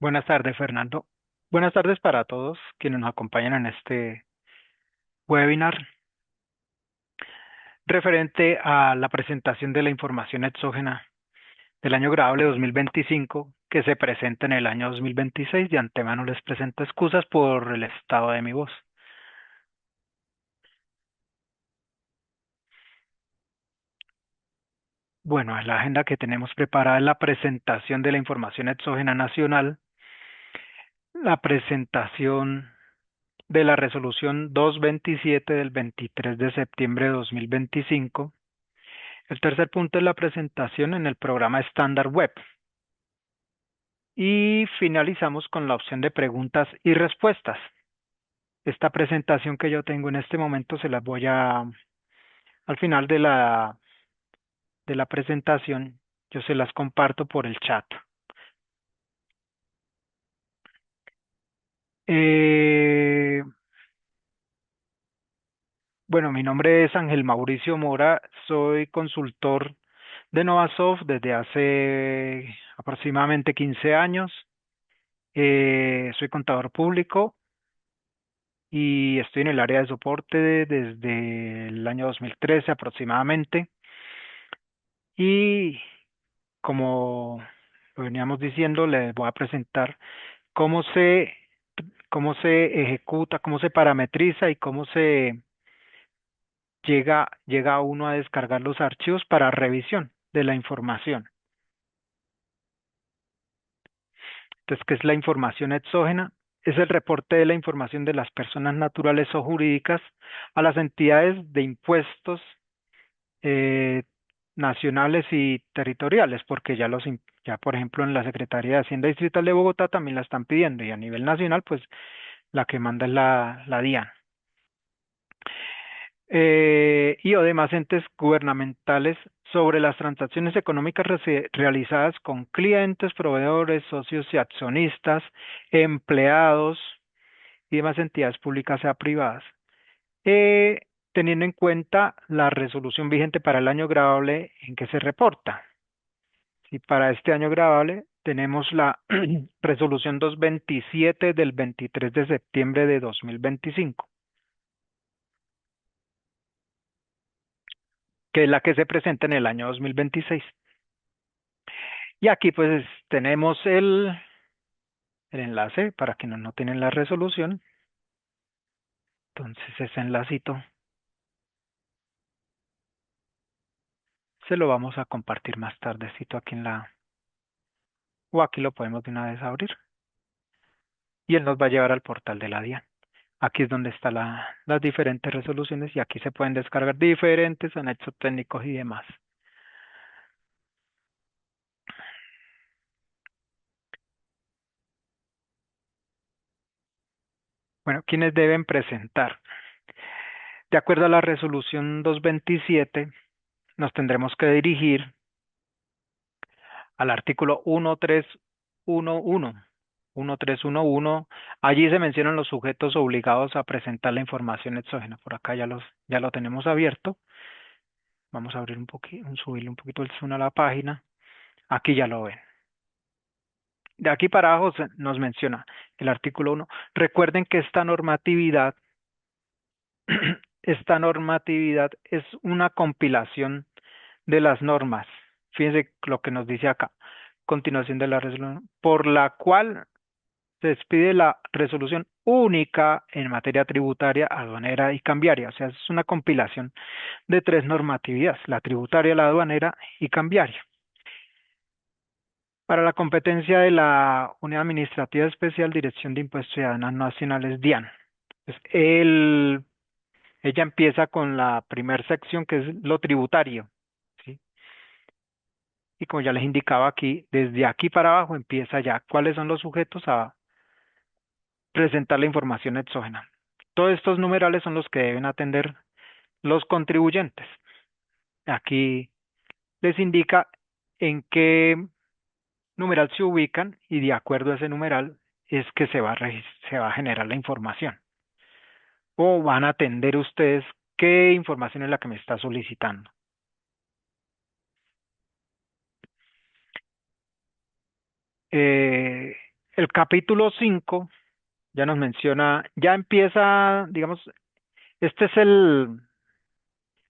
Buenas tardes, Fernando. Buenas tardes para todos quienes nos acompañan en este webinar referente a la presentación de la información exógena del año grabable 2025 que se presenta en el año 2026. De antemano les presento excusas por el estado de mi voz. Bueno, en la agenda que tenemos preparada es la presentación de la información exógena nacional, la presentación de la resolución 227 del 23 de septiembre de 2025. El tercer punto es la presentación en el programa estándar web. Y finalizamos con la opción de preguntas y respuestas. Esta presentación que yo tengo en este momento se las voy al final de la presentación, yo se las comparto por el chat. Eh, bueno, mi nombre es Ángel Mauricio Mora, soy consultor de Novasoft desde hace aproximadamente 15 años. Soy contador público y estoy en el área de soporte desde el año 2013 aproximadamente. Y como lo veníamos diciendo, les voy a presentar cómo se, cómo se ejecuta, cómo se parametriza y cómo se llega uno a descargar los archivos para revisión de la información. Entonces, ¿qué es la información exógena? Es el reporte de la información de las personas naturales o jurídicas a las entidades de impuestos eh, nacionales y territoriales, porque ya por ejemplo en la Secretaría de Hacienda Distrital de Bogotá también la están pidiendo y a nivel nacional pues la que manda es la DIAN. Y o demás entes gubernamentales sobre las transacciones económicas realizadas con clientes, proveedores, socios y accionistas, empleados y demás entidades públicas o privadas. Eh, Teniendo en cuenta la resolución vigente para el año grabable en que se reporta. Y para este año grabable tenemos la resolución 227 del 23 de septiembre de 2025, que es la que se presenta en el año 2026. Y aquí pues tenemos el enlace para quienes no tienen la resolución. Entonces ese enlacito se lo vamos a compartir más tardecito aquí o aquí lo podemos de una vez abrir. Y él nos va a llevar al portal de la DIAN. Aquí es donde están las diferentes resoluciones y aquí se pueden descargar diferentes anexos técnicos y demás. Bueno, ¿quiénes deben presentar? De acuerdo a la resolución 227, nos tendremos que dirigir al artículo 1311. 1311, allí se mencionan los sujetos obligados a presentar la información exógena. Por acá ya lo tenemos abierto. Vamos a abrir un poquito, subirle un poquito el zoom a la página. Aquí ya lo ven. De aquí para abajo nos menciona el artículo 1. Recuerden que esta normatividad es una compilación de las normas. Fíjense lo que nos dice acá. Continuación de la resolución, por la cual se expide la resolución única en materia tributaria, aduanera y cambiaria. O sea, es una compilación de tres normatividades, la tributaria, la aduanera y cambiaria. Para la competencia de la Unidad Administrativa Especial, Dirección de Impuestos y Aduanas Nacionales, DIAN. Pues ella empieza con la primera sección que es lo tributario, ¿sí? Y como ya les indicaba aquí, desde aquí para abajo empieza ya cuáles son los sujetos a presentar la información exógena. Todos estos numerales son los que deben atender los contribuyentes. Aquí les indica en qué numeral se ubican y de acuerdo a ese numeral es que se va a generar la información. O van a atender ustedes qué información es la que me está solicitando. Eh, El capítulo 5 ya nos menciona, ya empieza, digamos, este es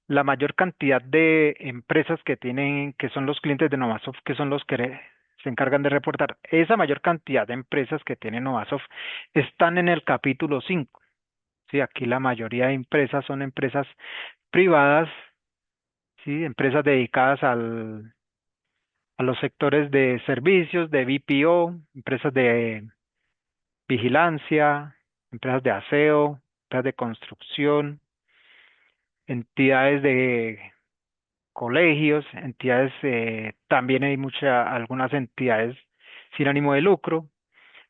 la mayor cantidad de empresas que tienen, que son los clientes de Novasoft, que son los que se encargan de reportar. Esa mayor cantidad de empresas que tiene Novasoft están en el capítulo 5. Sí, aquí la mayoría de empresas son empresas privadas, sí, empresas dedicadas a los sectores de servicios, de BPO, empresas de vigilancia, empresas de aseo, empresas de construcción, entidades de colegios, entidades, también hay algunas entidades sin ánimo de lucro,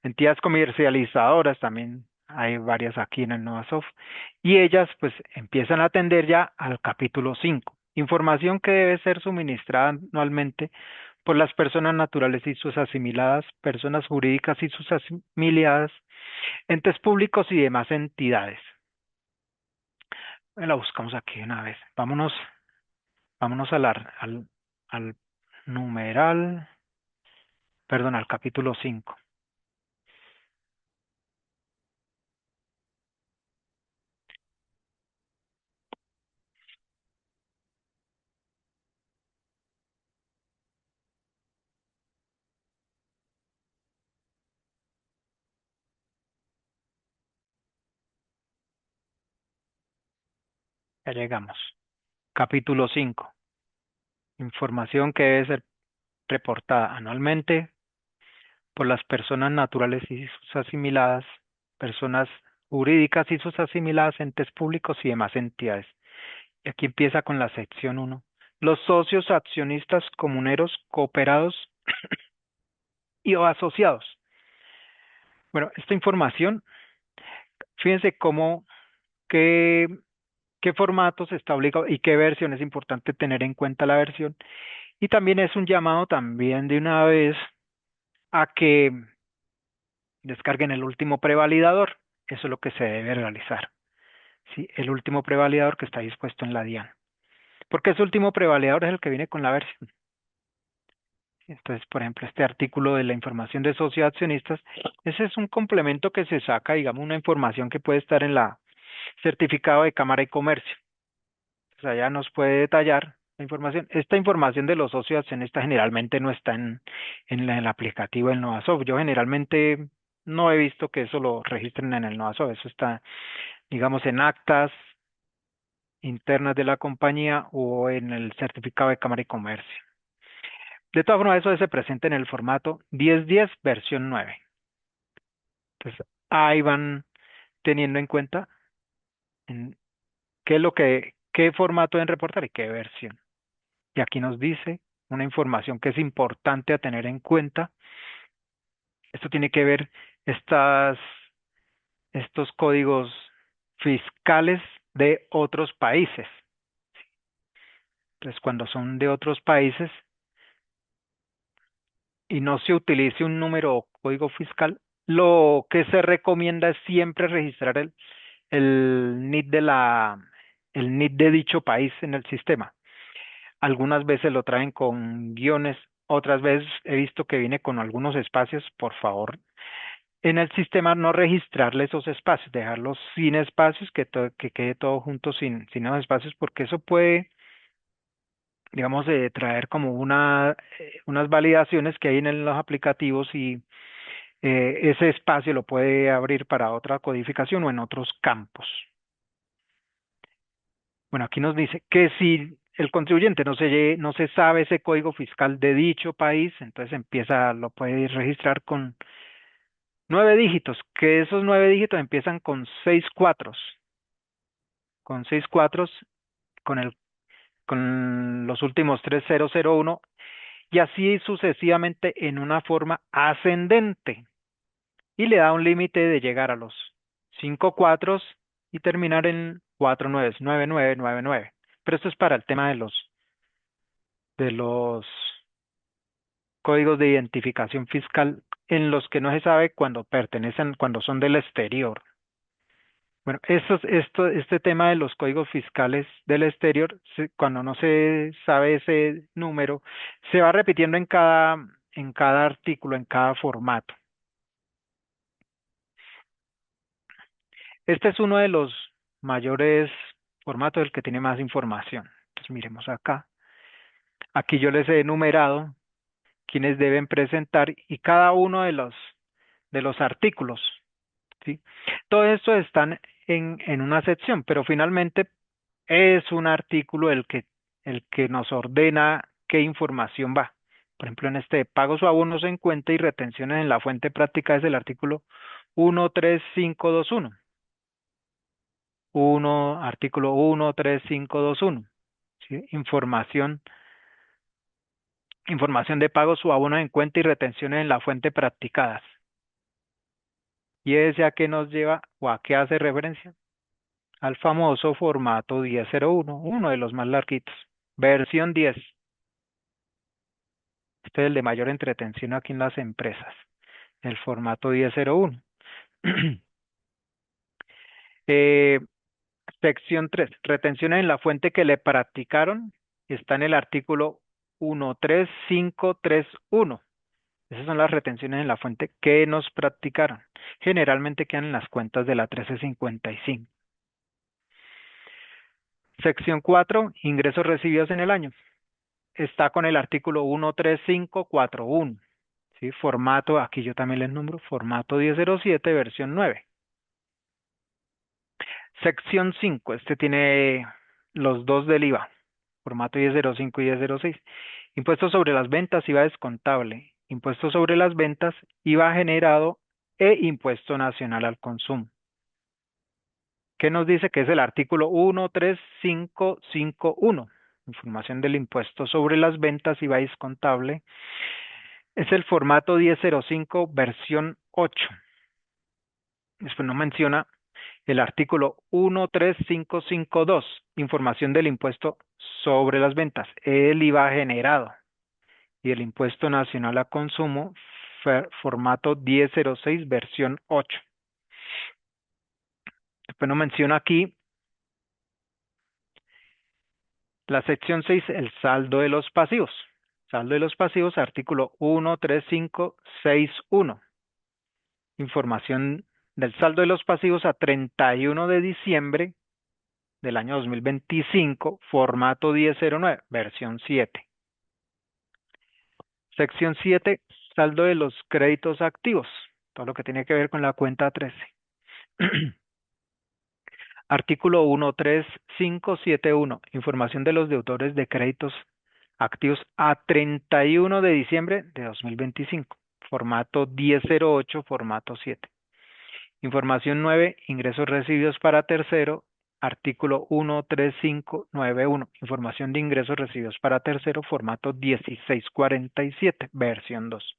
entidades comercializadoras también hay varias aquí en el Novasoft, y ellas pues empiezan a atender ya al capítulo 5, información que debe ser suministrada anualmente por las personas naturales y sus asimiladas, personas jurídicas y sus asimiladas, entes públicos y demás entidades. La buscamos aquí una vez. Vámonos al numeral, perdón, al capítulo 5. Ya llegamos. Capítulo 5. Información que debe ser reportada anualmente por las personas naturales y sus asimiladas, personas jurídicas y sus asimiladas, entes públicos y demás entidades. Y aquí empieza con la sección 1. Los socios, accionistas, comuneros, cooperados y o asociados. Bueno, esta información, fíjense qué, qué formatos está obligado y qué versión es importante tener en cuenta la versión. Y también es un llamado también de una vez a que descarguen el último prevalidador. Eso es lo que se debe realizar. ¿Sí? El último prevalidador que está dispuesto en la DIAN. Porque ese último prevalidador es el que viene con la versión. Entonces, por ejemplo, este artículo de la información de sociedad accionistas, ese es un complemento que se saca, digamos, una información que puede estar en la certificado de Cámara y Comercio. O sea, ya nos puede detallar la información. Esta información de los socios accionistas generalmente no está en el aplicativo del Novasoft. Yo generalmente no he visto que eso lo registren en el Novasoft. Eso está, digamos, en actas internas de la compañía o en el certificado de Cámara y Comercio. De todas formas, eso se presenta en el formato 1010 versión 9. Entonces, ahí van teniendo en cuenta en qué es qué formato deben reportar y qué versión. Y aquí nos dice una información que es importante a tener en cuenta. Esto tiene que ver estos códigos fiscales de otros países. Entonces, cuando son de otros países y no se utilice un número o código fiscal, lo que se recomienda es siempre registrar el NID el NID de dicho país en el sistema. Algunas veces lo traen con guiones, otras veces he visto que viene con algunos espacios. Por favor, en el sistema no registrarle esos espacios, dejarlos sin espacios, que quede todo junto sin esos espacios, porque eso puede, digamos, traer como unas validaciones que hay en los aplicativos y ese espacio lo puede abrir para otra codificación o en otros campos. Bueno, aquí nos dice que si el contribuyente no se sabe ese código fiscal de dicho país, entonces lo puede registrar con 9 dígitos, que esos 9 dígitos empiezan con 6 cuatros, con los últimos 3001 y así sucesivamente en una forma ascendente. Y le da un límite de llegar a los 5 cuatros y terminar en 4 nueves, 9999. Pero esto es para el tema de los códigos de identificación fiscal en los que no se sabe cuando son del exterior. Bueno, este tema de los códigos fiscales del exterior, cuando no se sabe ese número, se va repitiendo en cada artículo, en cada formato. Este es uno de los mayores formatos, el que tiene más información. Entonces miremos acá. Aquí yo les he enumerado quienes deben presentar y cada uno de los artículos, ¿sí? Todo esto están en una sección, pero finalmente es un artículo el que nos ordena qué información va. Por ejemplo, en este pagos o abonos en cuenta y retenciones en la fuente práctica es el artículo 13521. Artículo 13521. ¿Sí? Información de pagos o abonos en cuenta y retenciones en la fuente practicadas. ¿Y ese a qué nos lleva o a qué hace referencia? Al famoso formato 1001, uno de los más larguitos. Versión 10. Este es el de mayor entretención aquí en las empresas. El formato 1001. eh, Sección 3. Retenciones en la fuente que le practicaron. Está en el artículo 13531. Esas son las retenciones en la fuente que nos practicaron. Generalmente quedan en las cuentas de la 1355. Sección 4. Ingresos recibidos en el año. Está con el artículo 13541. ¿Sí? Formato, aquí yo también les nombro, formato 1007, versión 9. Sección 5. Este tiene los dos del IVA. Formato 1005 y 1006. Impuestos sobre las ventas, IVA descontable. Impuestos sobre las ventas, IVA generado e impuesto nacional al consumo. ¿Qué nos dice? Que es el artículo 13551. Información del impuesto sobre las ventas, IVA descontable. Es el formato 1005, versión 8. Después nos menciona el artículo 13552, información del impuesto sobre las ventas, el IVA generado y el impuesto nacional a consumo, formato 1006, versión 8. Después nos menciona aquí la sección 6, el saldo de los pasivos. Saldo de los pasivos, artículo 13561. Información del saldo de los pasivos a 31 de diciembre del año 2025, formato 1009, versión 7. Sección 7, saldo de los créditos activos, todo lo que tiene que ver con la cuenta 13. Artículo 13571, información de los deudores de créditos activos a 31 de diciembre de 2025, formato 1008, formato 7. Información 9, ingresos recibidos para tercero, artículo 13591, información de ingresos recibidos para tercero, formato 1647, versión 2.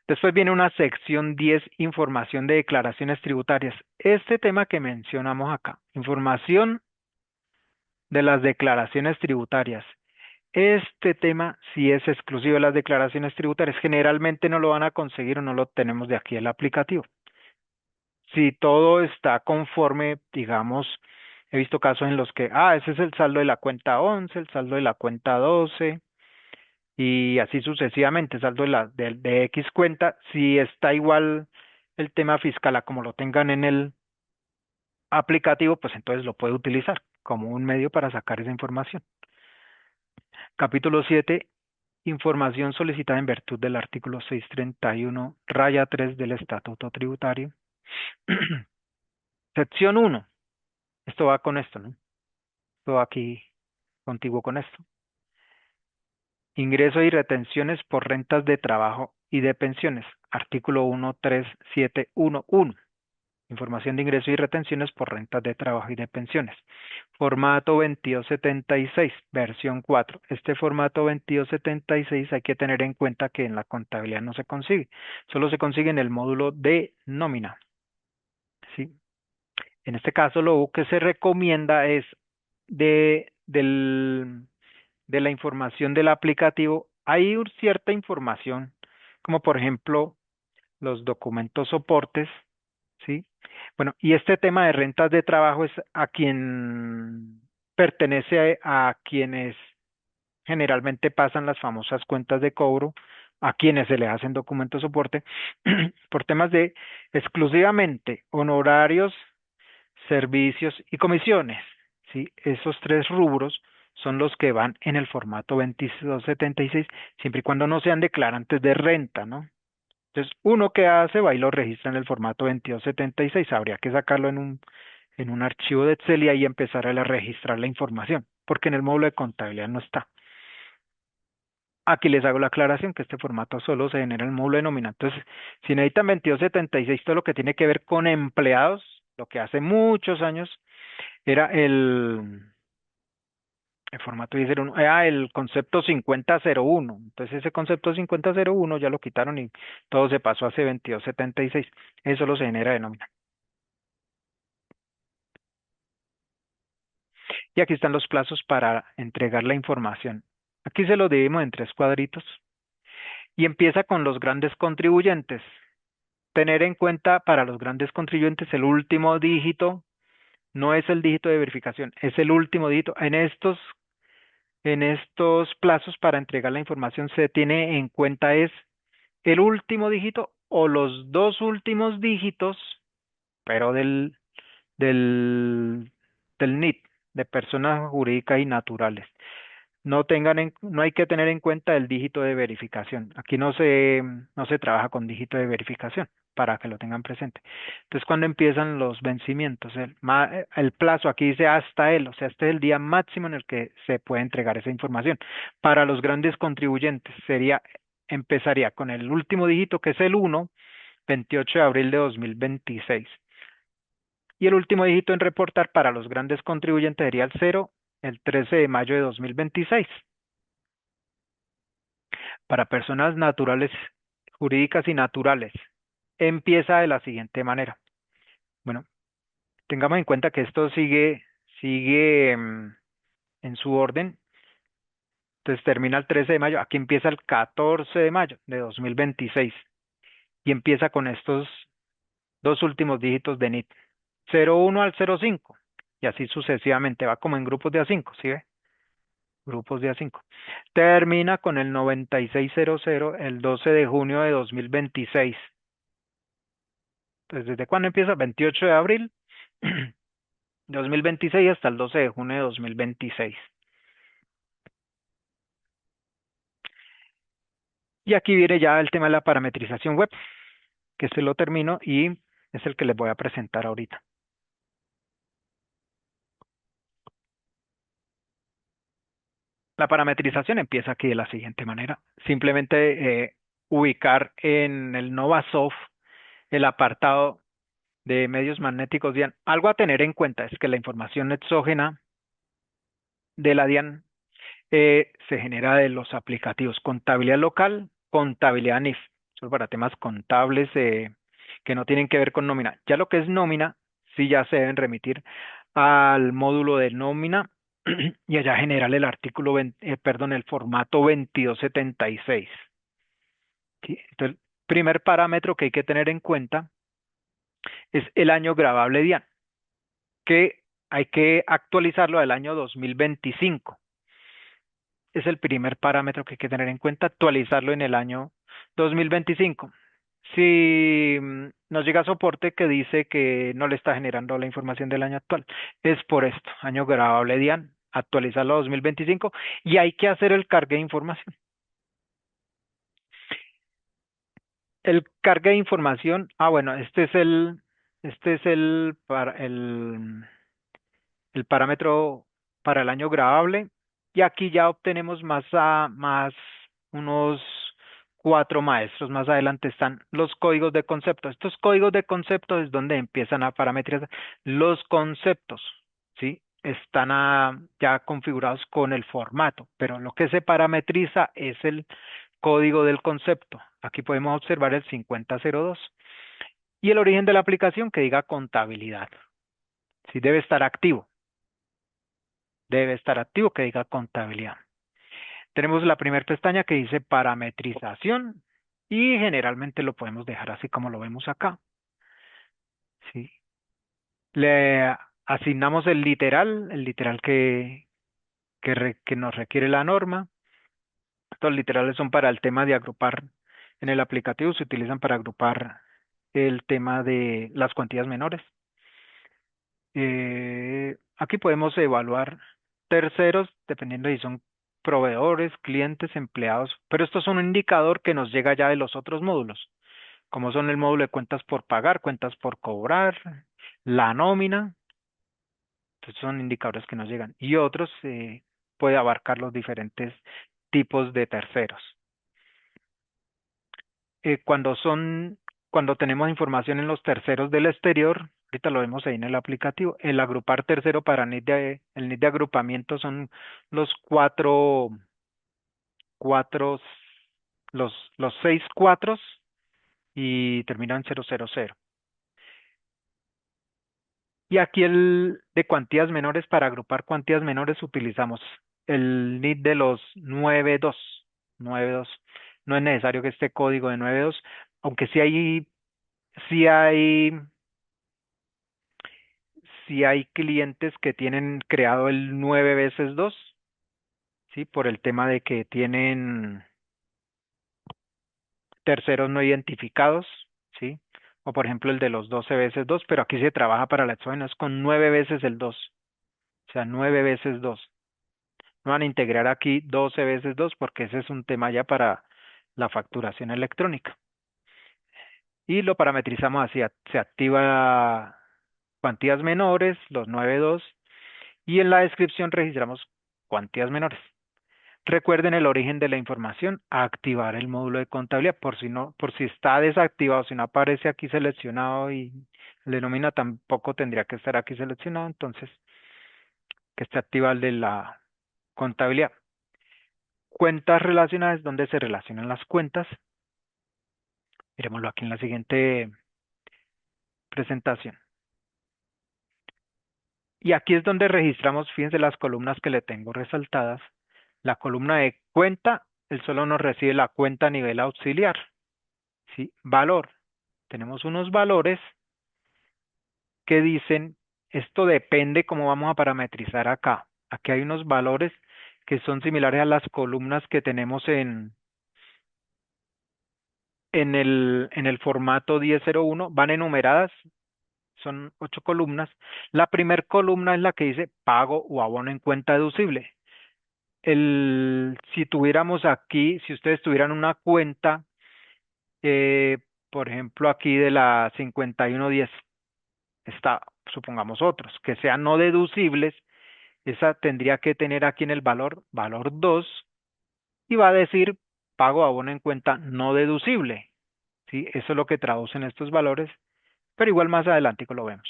Después viene una sección 10, información de declaraciones tributarias. Este tema que mencionamos acá, información de las declaraciones tributarias. Este tema sí es exclusivo de las declaraciones tributarias. Generalmente no lo van a conseguir o no lo tenemos de aquí el aplicativo. Si todo está conforme, digamos, he visto casos en los que, ese es el saldo de la cuenta 11, el saldo de la cuenta 12, y así sucesivamente, saldo de X cuenta, si está igual el tema fiscal a como lo tengan en el aplicativo, pues entonces lo puede utilizar como un medio para sacar esa información. Capítulo 7, información solicitada en virtud del artículo 631, raya 3 del Estatuto Tributario. Sección 1. Esto va con esto, ¿no? Esto va aquí contigo con esto. Ingreso y retenciones por rentas de trabajo y de pensiones. Artículo 13711. Información de ingreso y retenciones por rentas de trabajo y de pensiones. Formato 2276, versión 4. Este formato 2276 hay que tener en cuenta que en la contabilidad no se consigue. Solo se consigue en el módulo de nómina. ¿Sí? En este caso, lo que se recomienda es de la información del aplicativo, hay cierta información, como por ejemplo los documentos soportes, ¿sí? Bueno, y este tema de rentas de trabajo es a quien pertenece a quienes generalmente pasan las famosas cuentas de cobro a quienes se les hacen documentos de soporte por temas de exclusivamente honorarios, servicios y comisiones. ¿Sí? Esos tres rubros son los que van en el formato 2276, siempre y cuando no sean declarantes de renta, ¿no? Entonces, uno que hace va y lo registra en el formato 2276. Habría que sacarlo en un archivo de Excel y ahí empezar a registrar la información, porque en el módulo de contabilidad no está. Aquí les hago la aclaración que este formato solo se genera en el módulo de nómina. Entonces, si necesitan 2276, todo lo que tiene que ver con empleados, lo que hace muchos años era el formato 1001, era el concepto 5001. Entonces, ese concepto 5001 ya lo quitaron y todo se pasó a ese 2276. Eso solo se genera de nómina. Y aquí están los plazos para entregar la información. Aquí se lo dividimos en tres cuadritos y empieza con los grandes contribuyentes. Tener en cuenta para los grandes contribuyentes el último dígito no es el dígito de verificación, es el último dígito. En estos plazos para entregar la información se tiene en cuenta es el último dígito o los dos últimos dígitos, pero del, del NIT, de personas jurídicas y naturales. No hay que tener en cuenta el dígito de verificación. Aquí no se trabaja con dígito de verificación para que lo tengan presente. Entonces, cuando empiezan los vencimientos, el plazo aquí dice hasta él, o sea, este es el día máximo en el que se puede entregar esa información. Para los grandes contribuyentes empezaría con el último dígito que es el 1, 28 de abril de 2026. Y el último dígito en reportar para los grandes contribuyentes sería el 0, el 13 de mayo de 2026. Para personas naturales, jurídicas y naturales, empieza de la siguiente manera. Bueno, tengamos en cuenta que esto sigue en su orden. Entonces termina el 13 de mayo, aquí empieza el 14 de mayo de 2026 y empieza con estos dos últimos dígitos de NIT, 01 al 05 y así sucesivamente, va como en grupos de A5, ¿sí ve? Grupos de A5. Termina con el 9600 el 12 de junio de 2026. Entonces, ¿desde cuándo empieza? 28 de abril 2026 hasta el 12 de junio de 2026. Y aquí viene ya el tema de la parametrización web, que se lo termino y es el que les voy a presentar ahorita. La parametrización empieza aquí de la siguiente manera. Simplemente ubicar en el NovaSoft el apartado de medios magnéticos DIAN. Algo a tener en cuenta es que la información exógena de la DIAN se genera de los aplicativos contabilidad local, contabilidad NIF. Eso para temas contables que no tienen que ver con nómina. Ya lo que es nómina, sí ya se deben remitir al módulo de nómina y allá generar el artículo, perdón, el formato 2276. ¿Sí? Entonces, primer parámetro que hay que tener en cuenta es el año grabable DIAN, que hay que actualizarlo al año 2025. Es el primer parámetro que hay que tener en cuenta, actualizarlo en el año 2025. Si nos llega soporte que dice que no le está generando la información del año actual, es por esto, año grabable DIAN, actualizarlo a 2025 y hay que hacer el cargue de información. El cargue de información, bueno, este es el parámetro para el año grabable y aquí ya obtenemos más unos cuatro maestros. Más adelante están los códigos de concepto. Estos códigos de concepto es donde empiezan a parametrizar los conceptos, ¿sí? Están ya configurados con el formato, pero lo que se parametriza es el código del concepto. Aquí podemos observar el 5002 y el origen de la aplicación que diga contabilidad. Sí, debe estar activo que diga contabilidad. Tenemos la primera pestaña que dice parametrización y generalmente lo podemos dejar así como lo vemos acá. ¿Sí? Le asignamos el literal que nos requiere la norma Estos literales son para el tema de agrupar. En el aplicativo se utilizan para agrupar el tema de las cuantías menores. Aquí podemos evaluar terceros, dependiendo si son proveedores, clientes, empleados, pero esto es un indicador que nos llega ya de los otros módulos, como son el módulo de cuentas por pagar, cuentas por cobrar, la nómina, entonces son indicadores que nos llegan. Y otros puede abarcar los diferentes tipos de terceros. Cuando cuando tenemos información en los terceros del exterior, ahorita lo vemos ahí en el aplicativo, el agrupar tercero para el NID de agrupamiento son los cuatro, los seis cuatros y terminan en 000. Y aquí el de cuantías menores, para agrupar cuantías menores utilizamos el NID de los 92. 92. No es necesario que esté código de 92, aunque sí hay si hay clientes que tienen creado el 9 veces 2, ¿sí? Por el tema de que tienen terceros no identificados, ¿sí? O por ejemplo el de los 12 veces 2, pero aquí se trabaja para la exógenas con 9 veces el 2, o sea, 9 veces 2. No van a integrar aquí 12 veces 2 porque ese es un tema ya para la facturación electrónica. Y lo parametrizamos así, se activa cuantías menores, los 9 2, y en la descripción registramos cuantías menores. Recuerden el origen de la información, activar el módulo de contabilidad, por si no, por si está desactivado, si no aparece aquí seleccionado y el de nómina tampoco tendría que estar aquí seleccionado, entonces que esté activa el de la contabilidad. Cuentas relacionadas, donde se relacionan las cuentas. Miremoslo aquí en la siguiente presentación. Y aquí es donde registramos, fíjense las columnas que le tengo resaltadas. La columna de cuenta, él solo nos recibe la cuenta a nivel auxiliar. ¿Sí? Valor. Tenemos unos valores que dicen, esto depende cómo vamos a parametrizar acá. Aquí hay unos valores que son similares a las columnas que tenemos en el formato 1001, van enumeradas, son 8 columnas. La primera columna es la que dice pago o abono en cuenta deducible. Si tuviéramos aquí, si ustedes tuvieran una cuenta, eh, por ejemplo, aquí de la 5110, está, supongamos otros, que sean no deducibles, esa tendría que tener aquí en el valor 2, y va a decir pago abono en cuenta no deducible. ¿Sí? Eso es lo que traducen estos valores, pero igual más adelante lo vemos.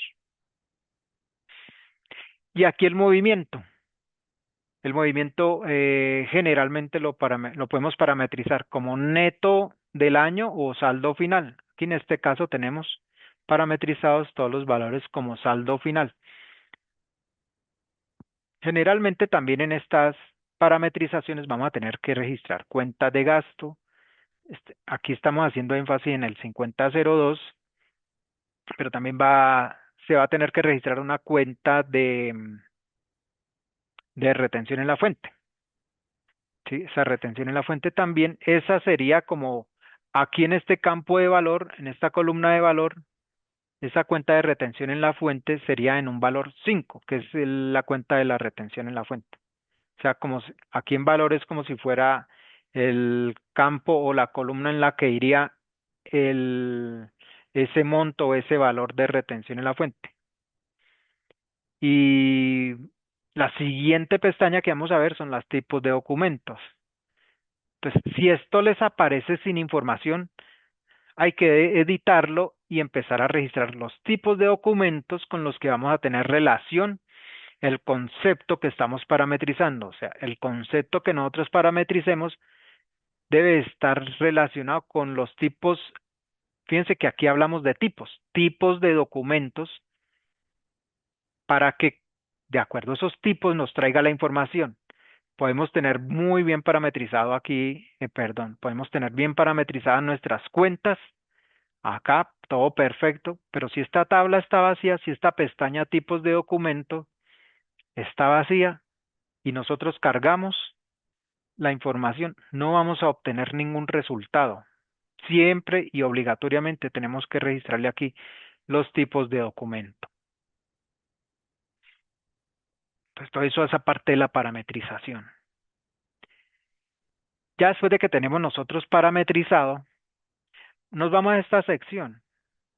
Y aquí el movimiento. El movimiento generalmente lo podemos parametrizar como neto del año o saldo final. Aquí en este caso tenemos parametrizados todos los valores como saldo final. Generalmente también en estas parametrizaciones vamos a tener que registrar cuentas de gasto. Aquí estamos haciendo énfasis en el 5002, pero también se va a tener que registrar una cuenta de retención en la fuente. ¿Sí? Esa retención en la fuente también, esa sería como aquí en este campo de valor, en esta columna de valor, esa cuenta de retención en la fuente sería en un valor 5, que es la cuenta de la retención en la fuente. O sea, aquí en valor es como si fuera el campo o la columna en la que iría ese monto o ese valor de retención en la fuente. Y la siguiente pestaña que vamos a ver son los tipos de documentos. Entonces, si esto les aparece sin información, hay que editarlo y empezar a registrar los tipos de documentos con los que vamos a tener relación el concepto que estamos parametrizando. O sea, el concepto que nosotros parametricemos debe estar relacionado con los tipos. Fíjense que aquí hablamos de tipos de documentos para que de acuerdo a esos tipos nos traiga la información. Podemos tener muy bien parametrizado aquí, podemos tener bien parametrizadas nuestras cuentas. Acá todo perfecto, pero si esta tabla está vacía, si esta pestaña tipos de documento está vacía y nosotros cargamos, la información, no vamos a obtener ningún resultado. Siempre y obligatoriamente tenemos que registrarle aquí los tipos de documento. Entonces, todo eso es aparte de la parametrización. Ya después de que tenemos nosotros parametrizado, nos vamos a esta sección,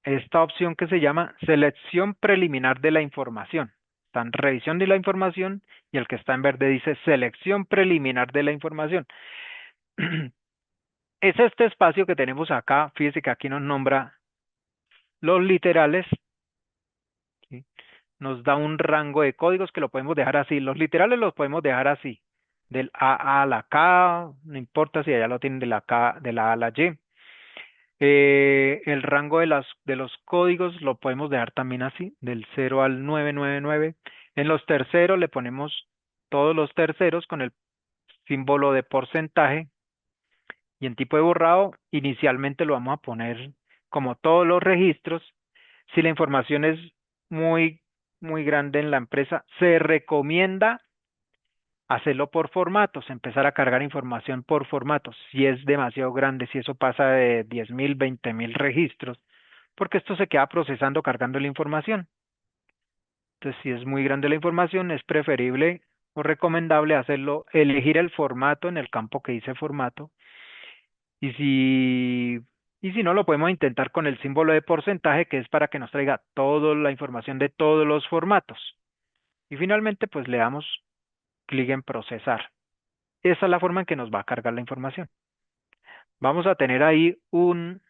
esta opción que se llama selección preliminar de la información. Está en revisión de la información y el que está en verde dice selección preliminar de la información. Es este espacio que tenemos acá, fíjese que aquí nos nombra los literales, ¿sí? Nos da un rango de códigos que lo podemos dejar así. Los literales los podemos dejar así, del A a la K, no importa si allá lo tienen de la K, de la A a la Y. El rango de los códigos lo podemos dejar también así, del 0 al 999. En los terceros le ponemos todos los terceros con el símbolo de porcentaje y en tipo de borrado inicialmente lo vamos a poner como todos los registros. Si la información es muy, muy grande en la empresa, se recomienda hacerlo por formatos, empezar a cargar información por formatos. Si es demasiado grande, si eso pasa de 10.000, 20.000 registros, porque esto se queda procesando, cargando la información. Entonces, si es muy grande la información, es preferible o recomendable hacerlo, elegir el formato en el campo que dice formato. Y si no, lo podemos intentar con el símbolo de porcentaje, que es para que nos traiga toda la información de todos los formatos. Y finalmente, pues le damos clic en procesar. Esa es la forma en que nos va a cargar la información. Vamos a tener ahí un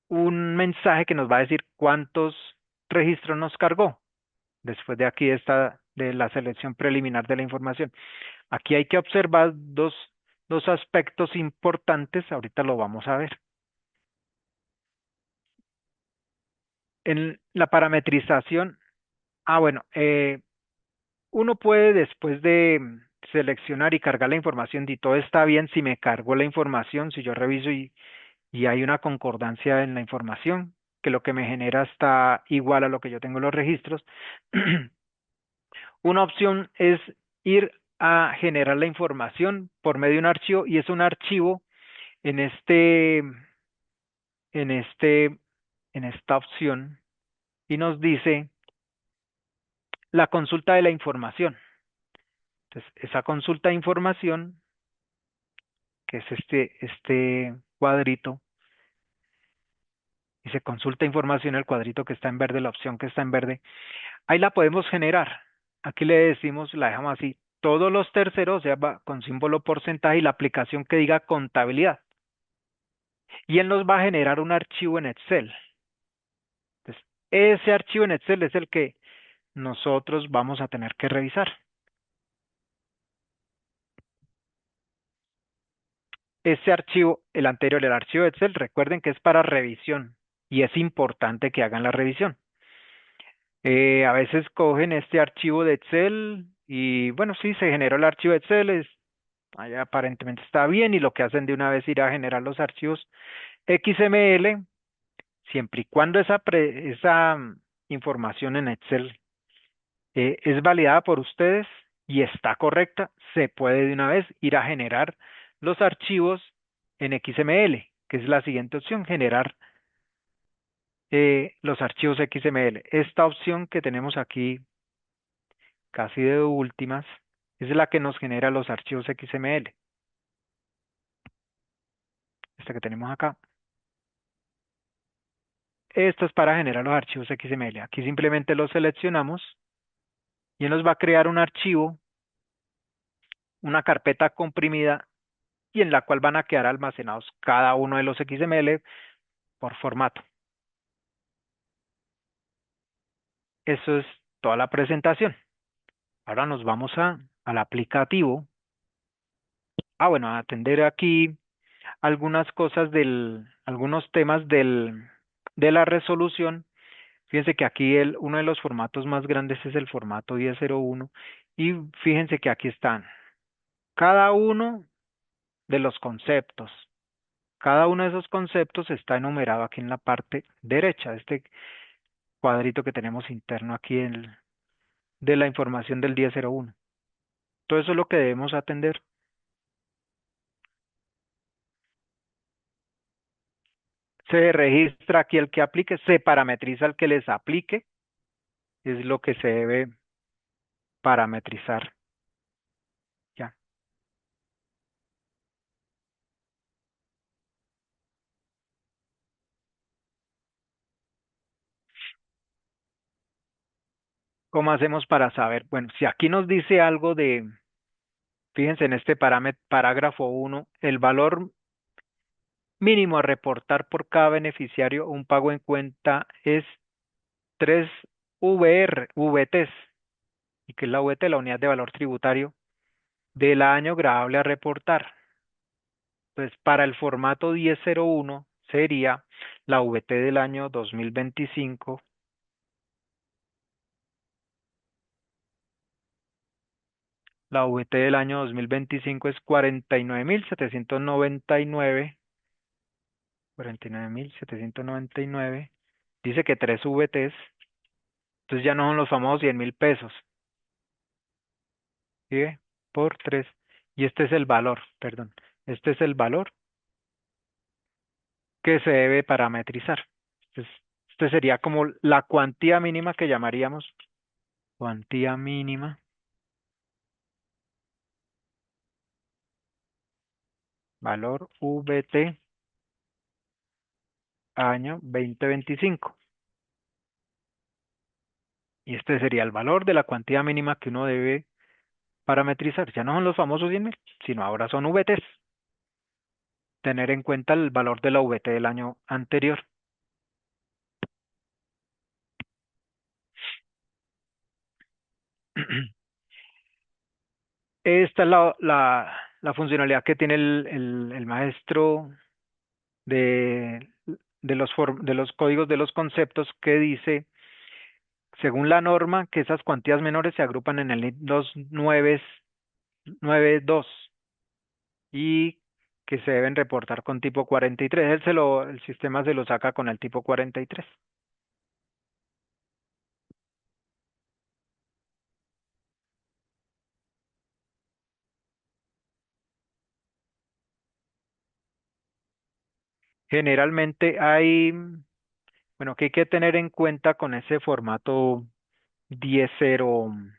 mensaje que nos va a decir cuántos registros nos cargó después de aquí de la selección preliminar de la información. Aquí hay que observar dos aspectos importantes, ahorita lo vamos a ver. En la parametrización, bueno, uno puede después de seleccionar y cargar la información, y todo está bien si me cargó la información, si yo reviso y hay una concordancia en la información, que lo que me genera está igual a lo que yo tengo en los registros. Una opción es ir a generar la información por medio de un archivo y es un archivo en en este, en esta opción y nos dice la consulta de la información. Entonces, esa consulta de información, que es este cuadrito, dice consulta información, el cuadrito que está en verde, la opción que está en verde, ahí la podemos generar. Aquí le decimos, la dejamos así, todos los terceros, o sea, va con símbolo porcentaje y la aplicación que diga contabilidad. Y él nos va a generar un archivo en Excel. Entonces, ese archivo en Excel es el que nosotros vamos a tener que revisar. Ese archivo, el anterior, el archivo de Excel, recuerden que es para revisión y es importante que hagan la revisión. A veces cogen este archivo de Excel y bueno, sí, se generó el archivo de Excel, allá aparentemente está bien y lo que hacen de una vez ir a generar los archivos XML, siempre y cuando esa información en Excel es validada por ustedes y está correcta, se puede de una vez ir a generar los archivos en XML, que es la siguiente opción, generar los archivos XML. Esta opción que tenemos aquí, casi de últimas, es la que nos genera los archivos XML. Esta que tenemos acá. Esto es para generar los archivos XML. Aquí simplemente los seleccionamos y nos va a crear un archivo, una carpeta comprimida y en la cual van a quedar almacenados cada uno de los XML por formato. Eso es toda la presentación. Ahora nos vamos al aplicativo. Bueno, a atender aquí algunas cosas algunos temas de la resolución. Fíjense que aquí uno de los formatos más grandes es el formato 1001 y fíjense que aquí están cada uno de los conceptos. Cada uno de esos conceptos está enumerado aquí en la parte derecha de este cuadrito que tenemos interno aquí de la información del 1001. Todo eso es lo que debemos atender. Se registra aquí el que aplique, se parametriza el que les aplique, es lo que se debe parametrizar. Ya. ¿Cómo hacemos para saber? Bueno, si aquí nos dice algo de, fíjense en este parágrafo uno, el valor mínimo a reportar por cada beneficiario un pago en cuenta es 3 VTs, y que es la VT, la unidad de valor tributario, del año gravable a reportar. Pues para el formato 1001 sería la VT del año 2025. La VT del año 2025 es 49.799. 49.799. Dice que 3 VTs. Entonces ya no son los famosos 100.000 pesos. ¿Sí ve? Por 3. Y este es el valor, perdón. Este es el valor que se debe parametrizar. Entonces, este sería como la cuantía mínima que llamaríamos cuantía mínima, valor VT año 2025. Y este sería el valor de la cuantía mínima que uno debe parametrizar. Ya no son los famosos 100.000, sino ahora son VTs. Tener en cuenta el valor de la VT del año anterior. Esta es la funcionalidad que tiene el maestro de, de los códigos de los conceptos, que dice, según la norma, que esas cuantías menores se agrupan en el NIT 292 y que se deben reportar con tipo 43. El sistema se lo saca con el tipo 43. Generalmente hay, bueno, que hay que tener en cuenta con ese formato 10.0,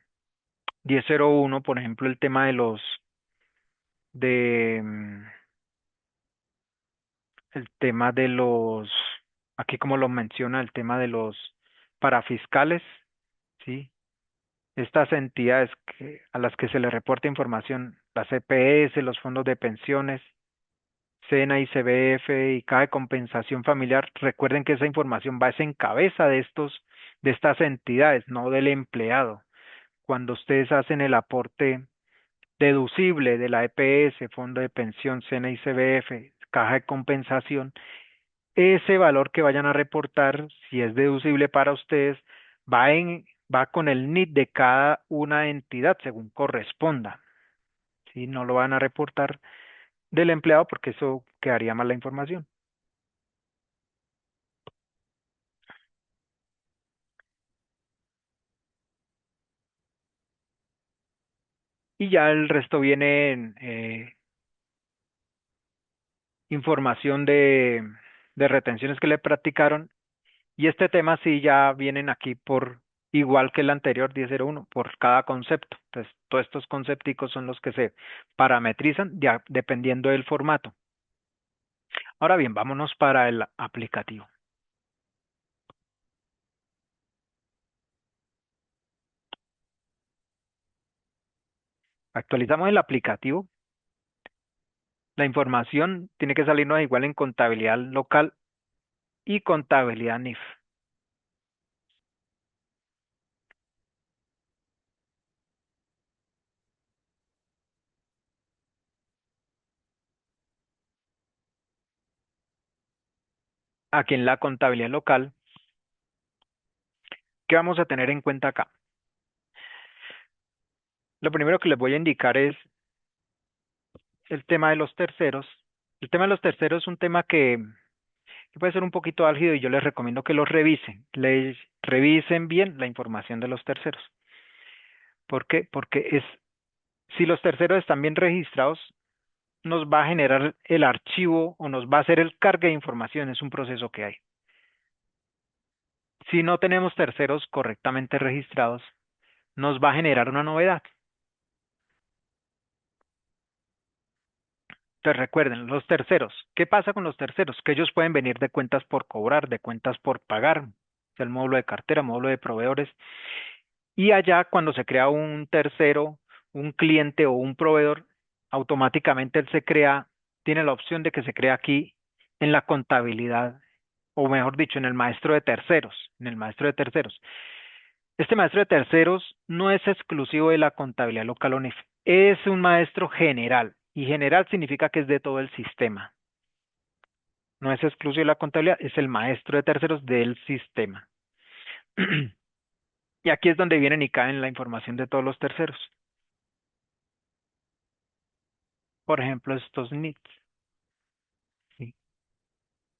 10.01, por ejemplo, el tema de, el tema de los, aquí como lo menciona, el tema de los parafiscales, ¿sí? Estas entidades a las que se le reporta información, las EPS, los fondos de pensiones, SENA y CBF y Caja de Compensación Familiar, recuerden que esa información va es en cabeza de estas entidades, no del empleado. Cuando ustedes hacen el aporte deducible de la EPS, Fondo de Pensión, SENA y CBF, Caja de Compensación, ese valor que vayan a reportar, si es deducible para ustedes, va con el NIT de cada una entidad según corresponda. ¿Sí? No lo van a reportar del empleado porque eso quedaría mal la información. Y ya el resto viene en información de retenciones que le practicaron. Y este tema sí ya vienen aquí por igual que el anterior 10.01, por cada concepto. Entonces, todos estos concepticos son los que se parametrizan ya dependiendo del formato. Ahora bien, vámonos para el aplicativo. Actualizamos el aplicativo. La información tiene que salirnos igual en contabilidad local y contabilidad NIF. Aquí en la contabilidad local, ¿qué vamos a tener en cuenta acá? Lo primero que les voy a indicar es el tema de los terceros. El tema de los terceros es un tema que puede ser un poquito álgido y yo les recomiendo que los revisen. Les revisen bien la información de los terceros. ¿Por qué? Porque si los terceros están bien registrados, nos va a generar el archivo o nos va a hacer el cargue de información, es un proceso que hay. Si no tenemos terceros correctamente registrados, nos va a generar una novedad. Entonces recuerden, los terceros, ¿qué pasa con los terceros? Que ellos pueden venir de cuentas por cobrar, de cuentas por pagar, es el módulo de cartera, módulo de proveedores, y allá cuando se crea un tercero, un cliente o un proveedor, automáticamente él se crea, tiene la opción de que se crea aquí en la contabilidad, o mejor dicho, en el maestro de terceros, en el maestro de terceros. Este maestro de terceros no es exclusivo de la contabilidad local ONIF, es un maestro general, y general significa que es de todo el sistema. No es exclusivo de la contabilidad, es el maestro de terceros del sistema. Y aquí es donde vienen y caen la información de todos los terceros. Por ejemplo, estos NITs. ¿Sí?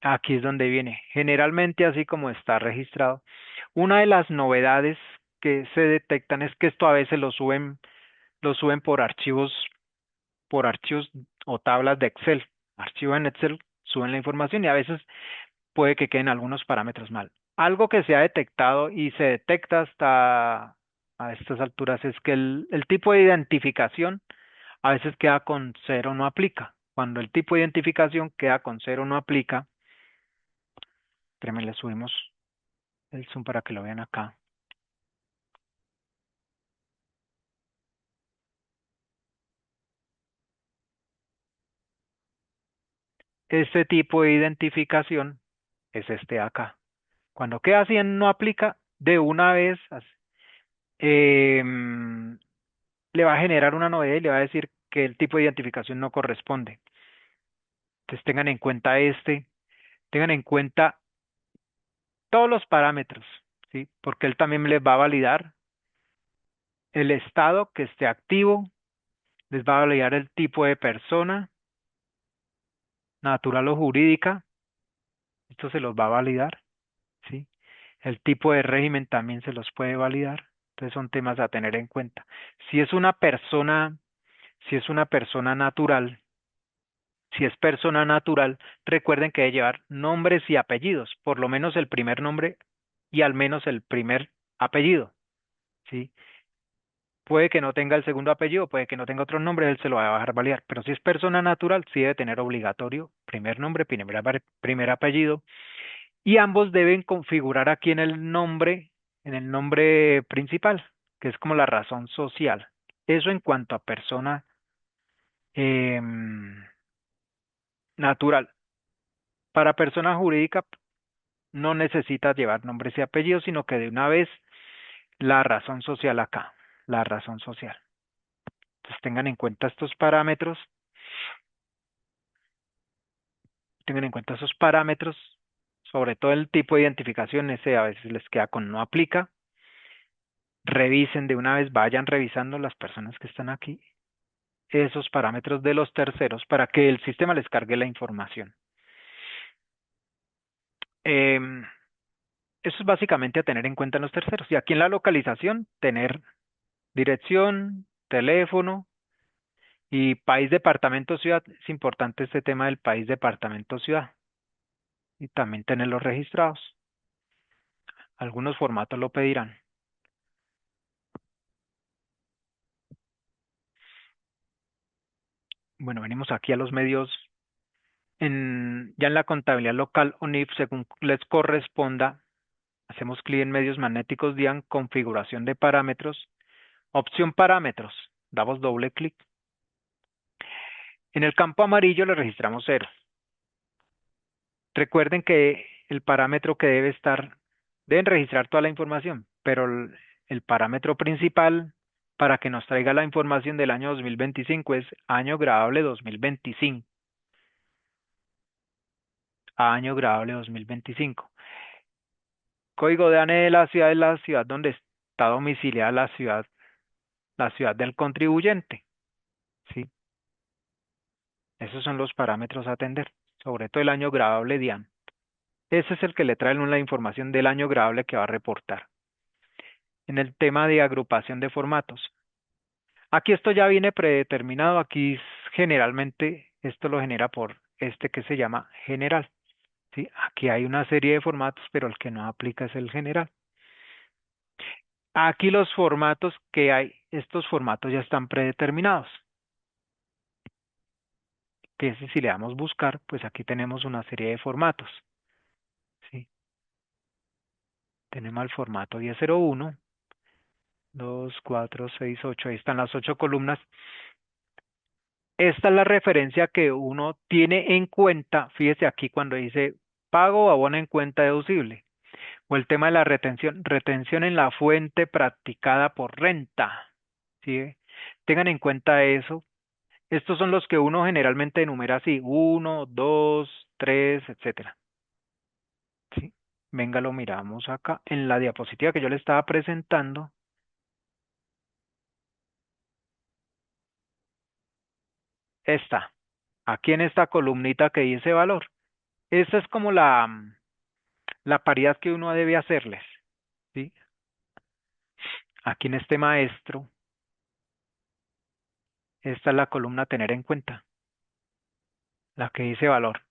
Aquí es donde viene. Generalmente, así como está registrado. Una de las novedades que se detectan es que esto a veces lo suben por archivos o tablas de Excel. Archivo en Excel, suben la información y a veces puede que queden algunos parámetros mal. Algo que se ha detectado y se detecta hasta a estas alturas es que el tipo de identificación a veces queda con cero, no aplica. Cuando el tipo de identificación queda con cero, no aplica. Espérenme, le subimos el zoom para que lo vean acá. Este tipo de identificación es este de acá. Cuando queda así en no aplica, de una vez em, le va a generar una novedad y le va a decir que el tipo de identificación no corresponde. Entonces tengan en cuenta tengan en cuenta todos los parámetros, ¿sí? Porque él también les va a validar el estado que esté activo, les va a validar el tipo de persona, natural o jurídica, esto se los va a validar, ¿sí? El tipo de régimen también se los puede validar, entonces son temas a tener en cuenta. Si es una persona, si es una persona natural, si es persona natural, recuerden que debe llevar nombres y apellidos, por lo menos el primer nombre y al menos el primer apellido, ¿sí? Puede que no tenga el segundo apellido, puede que no tenga otro nombre, él se lo va a dejar validar. Pero si es persona natural, sí debe tener obligatorio primer nombre, primer apellido. Y ambos deben configurar aquí en el nombre principal, que es como la razón social. Eso en cuanto a persona natural. Para persona jurídica no necesita llevar nombres y apellidos, sino que de una vez la razón social acá, la razón social. Entonces tengan en cuenta estos parámetros, tengan en cuenta esos parámetros, sobre todo el tipo de identificación, ese a veces les queda con no aplica. Revisen de una vez, vayan revisando las personas que están aquí, esos parámetros de los terceros para que el sistema les cargue la información. Em, Eso es básicamente a tener en cuenta en los terceros. Y aquí en la localización, tener dirección, teléfono y país, departamento, ciudad. Es importante este tema del país, departamento, ciudad. Y también tenerlos registrados. Algunos formatos lo pedirán. Bueno, venimos aquí a los medios ya en la contabilidad local ONIF, según les corresponda, hacemos clic en medios magnéticos DIAN, configuración de parámetros, opción parámetros, damos doble clic. En el campo amarillo le registramos 0. Recuerden que el parámetro que debe estar, deben registrar toda la información, pero el parámetro principal para que nos traiga la información del año 2025 es año grabable 2025. Año grabable 2025. Código de ANE de la ciudad es la ciudad donde está domiciliada la ciudad del contribuyente. ¿Sí? Esos son los parámetros a atender, sobre todo el año grabable DIAN. Ese es el que le trae la información del año grabable que va a reportar. En el tema de agrupación de formatos. Aquí esto ya viene predeterminado, aquí generalmente esto lo genera por este que se llama general. ¿Sí? Aquí hay una serie de formatos, pero el que no aplica es el general. Aquí los formatos que hay, estos formatos ya están predeterminados. Que si le damos buscar, pues aquí tenemos una serie de formatos. ¿Sí? Tenemos el formato 1001, 2, 4, 6, 8. Ahí están las 8 columnas. Esta es la referencia que uno tiene en cuenta. Fíjese aquí cuando dice pago o abono en cuenta deducible. O el tema de la retención, retención en la fuente practicada por renta. ¿Sí? Tengan en cuenta eso. Estos son los que uno generalmente enumera así, uno, dos, tres, etcétera. ¿Sí? Venga, lo miramos acá en la diapositiva que yo le estaba presentando. Está, aquí en esta columnita que dice valor. Esta es como la paridad que uno debe hacerles. ¿Sí? Aquí en este maestro, esta es la columna a tener en cuenta, la que dice valor.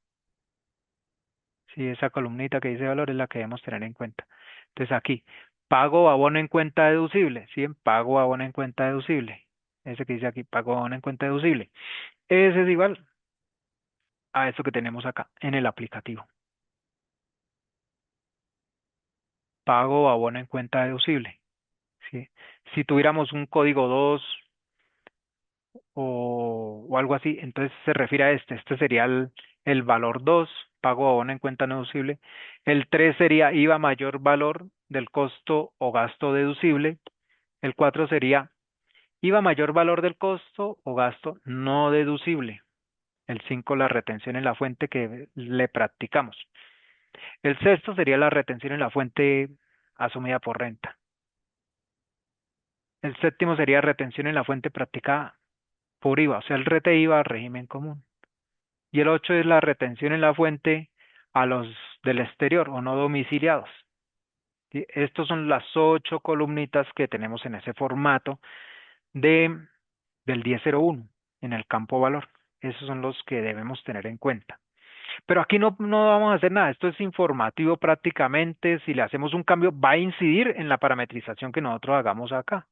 Sí, esa columnita que dice valor es la que debemos tener en cuenta. Entonces aquí, pago o abono en cuenta deducible. ¿Sí? Pago o abono en cuenta deducible. Ese que dice aquí, pago o abono en cuenta deducible. Ese es igual a eso que tenemos acá en el aplicativo. Pago o abono en cuenta deducible. ¿Sí? Si tuviéramos un código 2 o algo así, entonces se refiere a este. Este sería el valor 2, pago o abono en cuenta no deducible. El 3 sería IVA mayor valor del costo o gasto deducible. El 4 sería IVA mayor valor del costo o gasto no deducible. El 5 la retención en la fuente que le practicamos. El sexto sería la retención en la fuente asumida por renta. El séptimo sería retención en la fuente practicada por IVA, o sea, el rete IVA régimen común. Y el 8 es la retención en la fuente a los del exterior o no domiciliados. ¿Sí? Estos son las 8 columnitas que tenemos en ese formato de, del 1001 en el campo valor. Esos son los que debemos tener en cuenta. Pero aquí no vamos a hacer nada. Esto es informativo prácticamente. Si le hacemos un cambio, va a incidir en la parametrización que nosotros hagamos acá,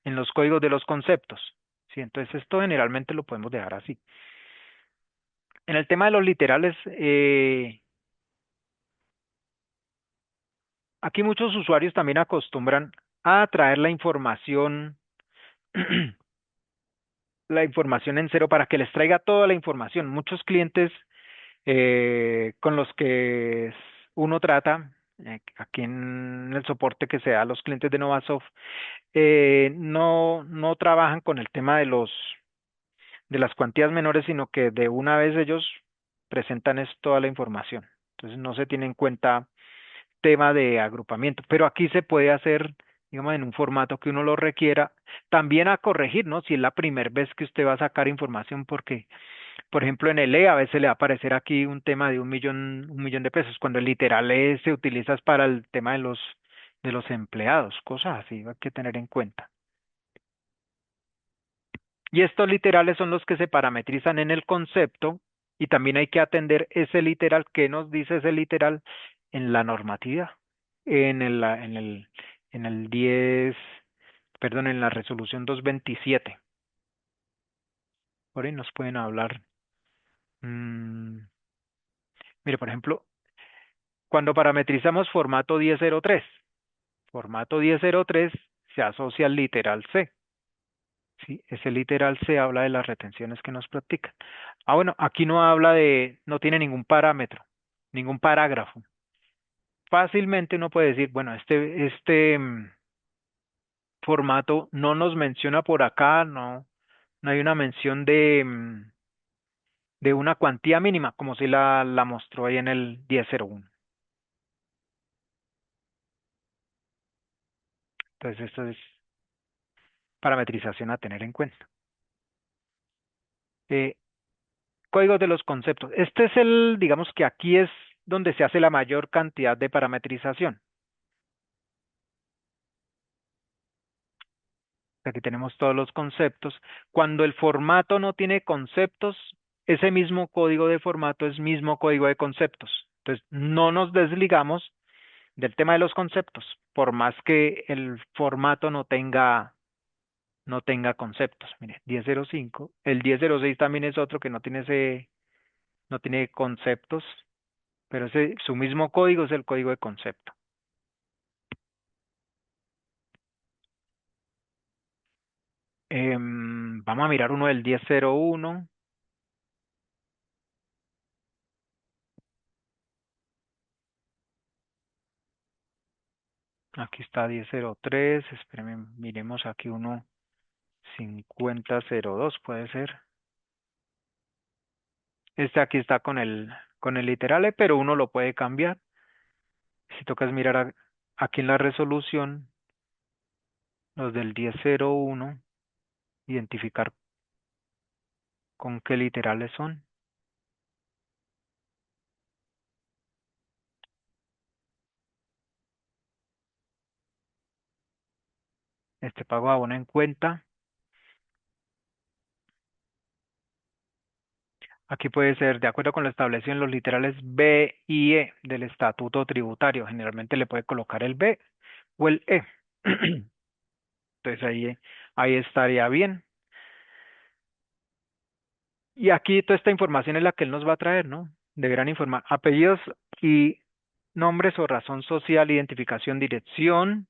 en los códigos de los conceptos. ¿Sí? Entonces esto generalmente lo podemos dejar así. En el tema de los literales, aquí muchos usuarios también acostumbran a traer la información en cero para que les traiga toda la información. Muchos clientes con los que uno trata, aquí en el soporte que se da a los clientes de Novasoft, no trabajan con el tema de las cuantías menores, sino que de una vez ellos presentan toda la información. Entonces no se tiene en cuenta tema de agrupamiento, pero aquí se puede hacer, digamos, en un formato que uno lo requiera, también a corregir, ¿no? Si es la primera vez que usted va a sacar información, porque, por ejemplo, en el E a veces le va a aparecer aquí un tema de un millón de pesos, cuando el literal E se utiliza es para el tema de los empleados, cosas así, hay que tener en cuenta. Y estos literales son los que se parametrizan en el concepto y también hay que atender ese literal, qué nos dice ese literal en la normatividad, en el, en el, en el 10, perdón, en la resolución 227. Por ahí nos pueden hablar. mm, Mire, por ejemplo, cuando parametrizamos formato 1003 se asocia al literal C. Sí, ese literal se habla de las retenciones que nos practican. Ah, bueno, aquí no habla no tiene ningún parámetro, ningún parágrafo. Fácilmente uno puede decir, bueno, este formato no nos menciona por acá, no hay una mención de una cuantía mínima, como si la mostró ahí en el 1001. Entonces, esto es parametrización a tener en cuenta. Eh, Códigos de los conceptos. Este es digamos que aquí es donde se hace la mayor cantidad de parametrización. Aquí tenemos todos los conceptos. Cuando el formato no tiene conceptos, ese mismo código de formato es mismo código de conceptos. Entonces, no nos desligamos del tema de los conceptos, por más que el formato no tenga conceptos. Mire, 10.05. El 10.06 también es otro que no tiene conceptos, pero su mismo código es el código de concepto. Vamos a mirar uno del 10.01. Aquí está 10.03. Espérenme, miremos aquí uno 50.02, puede ser. Este aquí está con el literal, pero uno lo puede cambiar. Si tocas mirar aquí en la resolución, los del 10.01, identificar con qué literales son. Este pago de abono en cuenta. Aquí puede ser de acuerdo con lo establecido en los literales B y E del estatuto tributario. Generalmente le puede colocar el B o el E. Entonces ahí estaría bien. Y aquí toda esta información es la que él nos va a traer, ¿no? Deberán informar apellidos y nombres o razón social, identificación, dirección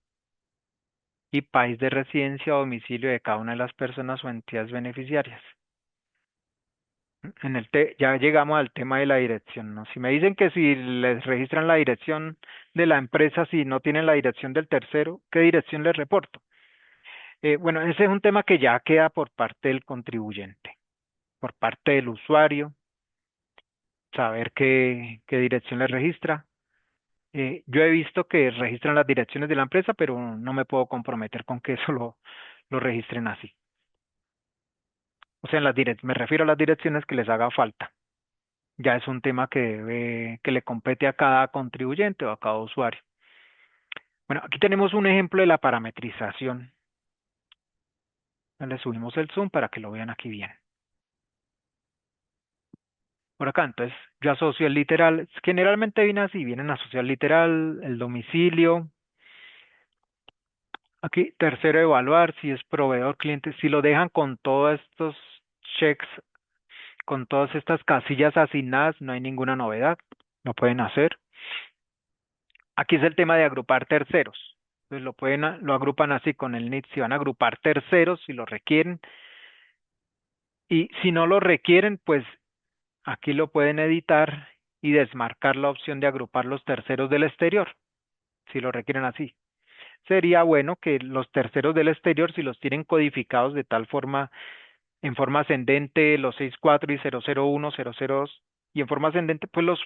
y país de residencia o domicilio de cada una de las personas o entidades beneficiarias. Ya llegamos al tema de la dirección, ¿no? Si me dicen que si les registran la dirección de la empresa, si no tienen la dirección del tercero, ¿qué dirección les reporto? Bueno, ese es un tema que ya queda por parte del contribuyente, por parte del usuario, saber qué dirección les registra. Yo he visto que registran las direcciones de la empresa, pero no me puedo comprometer con que eso lo registren así. O sea, me refiero a las direcciones que les haga falta. Ya es un tema que le compete a cada contribuyente o a cada usuario. Bueno, aquí tenemos un ejemplo de la parametrización. Le subimos el zoom para que lo vean aquí bien. Por acá, entonces, yo asocio el literal. Generalmente viene así, vienen a asociar el literal, el domicilio. Aquí, tercero, evaluar si es proveedor, cliente. Si lo dejan con todos estos checks, con todas estas casillas asignadas, no hay ninguna novedad. Lo pueden hacer. Aquí es el tema de agrupar terceros. Entonces lo agrupan así con el NIT, si van a agrupar terceros, si lo requieren. Y si no lo requieren, pues aquí lo pueden editar y desmarcar la opción de agrupar los terceros del exterior, si lo requieren así. Sería bueno que los terceros del exterior, si los tienen codificados de tal forma, en forma ascendente, los 64 y 001, 002, y en forma ascendente, pues los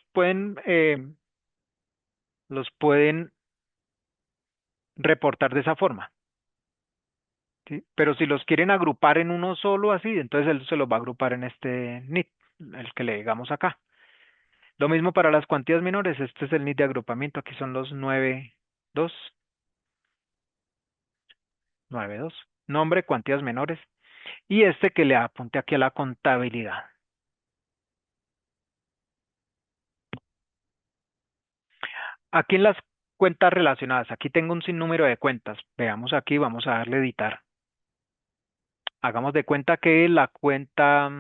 pueden reportar de esa forma. ¿Sí? Pero si los quieren agrupar en uno solo así, entonces él se los va a agrupar en este NIT, el que le digamos acá. Lo mismo para las cuantías menores, este es el NIT de agrupamiento, aquí son los 92, 92, nombre, cuantías menores, y este que le apunte aquí a la contabilidad. Aquí en las cuentas relacionadas, aquí tengo un sinnúmero de cuentas. Veamos aquí, vamos a darle editar. Hagamos de cuenta que la cuenta,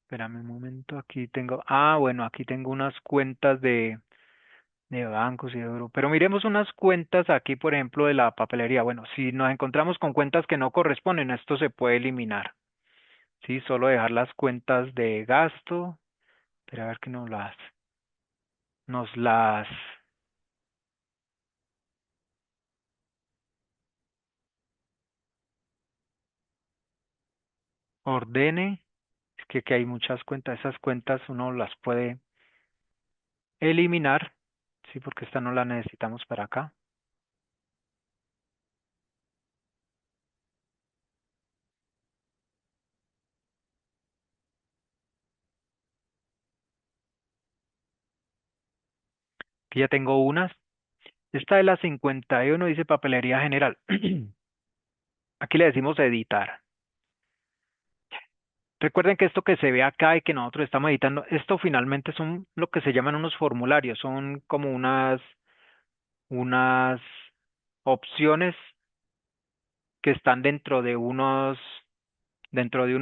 espérame un momento, aquí tengo, bueno, aquí tengo unas cuentas de bancos y de euro. Pero miremos unas cuentas aquí, por ejemplo, de la papelería. Bueno, si nos encontramos con cuentas que no corresponden, esto se puede eliminar. Sí, solo dejar las cuentas de gasto. Pero a ver que nos las ordene. Es que aquí hay muchas cuentas. Esas cuentas uno las puede eliminar. Sí, porque esta no la necesitamos para acá. Aquí ya tengo unas. Esta de la 51 dice papelería general. Aquí le decimos editar. Recuerden que esto que se ve acá y que nosotros estamos editando, esto finalmente son lo que se llaman unos formularios, son como unas opciones que están dentro de un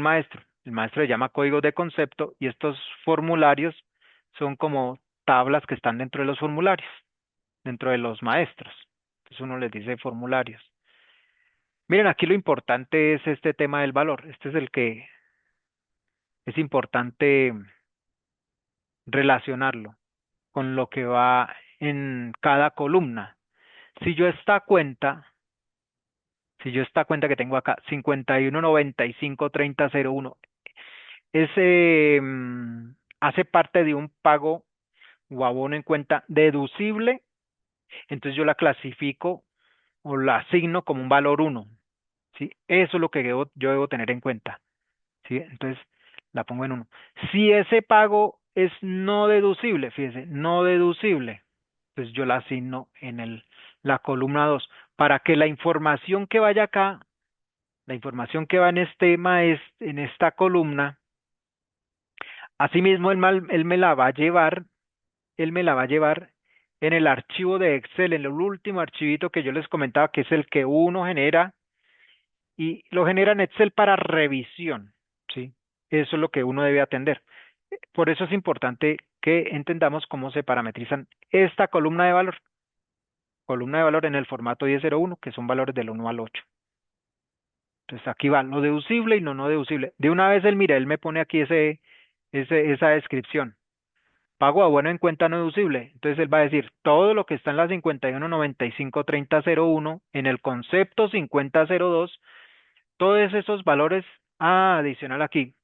maestro. El maestro le llama códigos de concepto y estos formularios son como tablas que están dentro de los formularios, dentro de los maestros. Entonces uno les dice formularios. Miren, aquí lo importante es este tema del valor. Este es el que es importante relacionarlo con lo que va en cada columna. Si yo esta cuenta, si yo esta cuenta que tengo acá, 51953001, ese hace parte de un pago o abono en cuenta deducible, entonces yo la clasifico o la asigno como un valor uno, ¿sí? Eso es lo que yo debo tener en cuenta, ¿sí? Entonces la pongo en uno. Si ese pago es no deducible, fíjese, no deducible, pues yo la asigno en la columna 2 para que la información que vaya acá, la información que va en en esta columna, asimismo él me la va a llevar, él me la va a llevar en el archivo de Excel, en el último archivito que yo les comentaba, que es el que uno genera y lo genera en Excel para revisión, ¿sí? Eso es lo que uno debe atender. Por eso es importante que entendamos cómo se parametrizan esta columna de valor en el formato 1001, que son valores del 1 al 8. Entonces aquí va lo deducible y lo no deducible. De una vez él me pone aquí esa descripción. Pago a bueno en cuenta no deducible. Entonces él va a decir todo lo que está en la 51953001, en el concepto 5002, todos esos valores adicional aquí.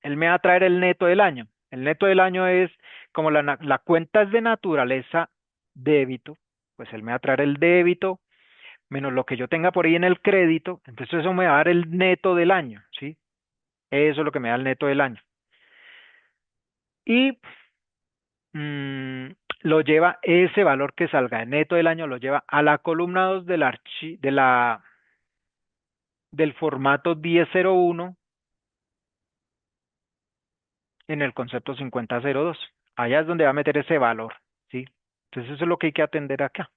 Él me va a traer el neto del año. El neto del año es, como la cuenta es de naturaleza débito, pues él me va a traer el débito menos lo que yo tenga por ahí en el crédito, entonces eso me va a dar el neto del año, ¿sí? Eso es lo que me da el neto del año. Y mm, lo lleva, ese valor que salga el neto del año, lo lleva a la columna 2 del formato 1001 en el concepto 5002. Allá es donde va a meter ese valor, ¿sí? Entonces eso es lo que hay que atender acá.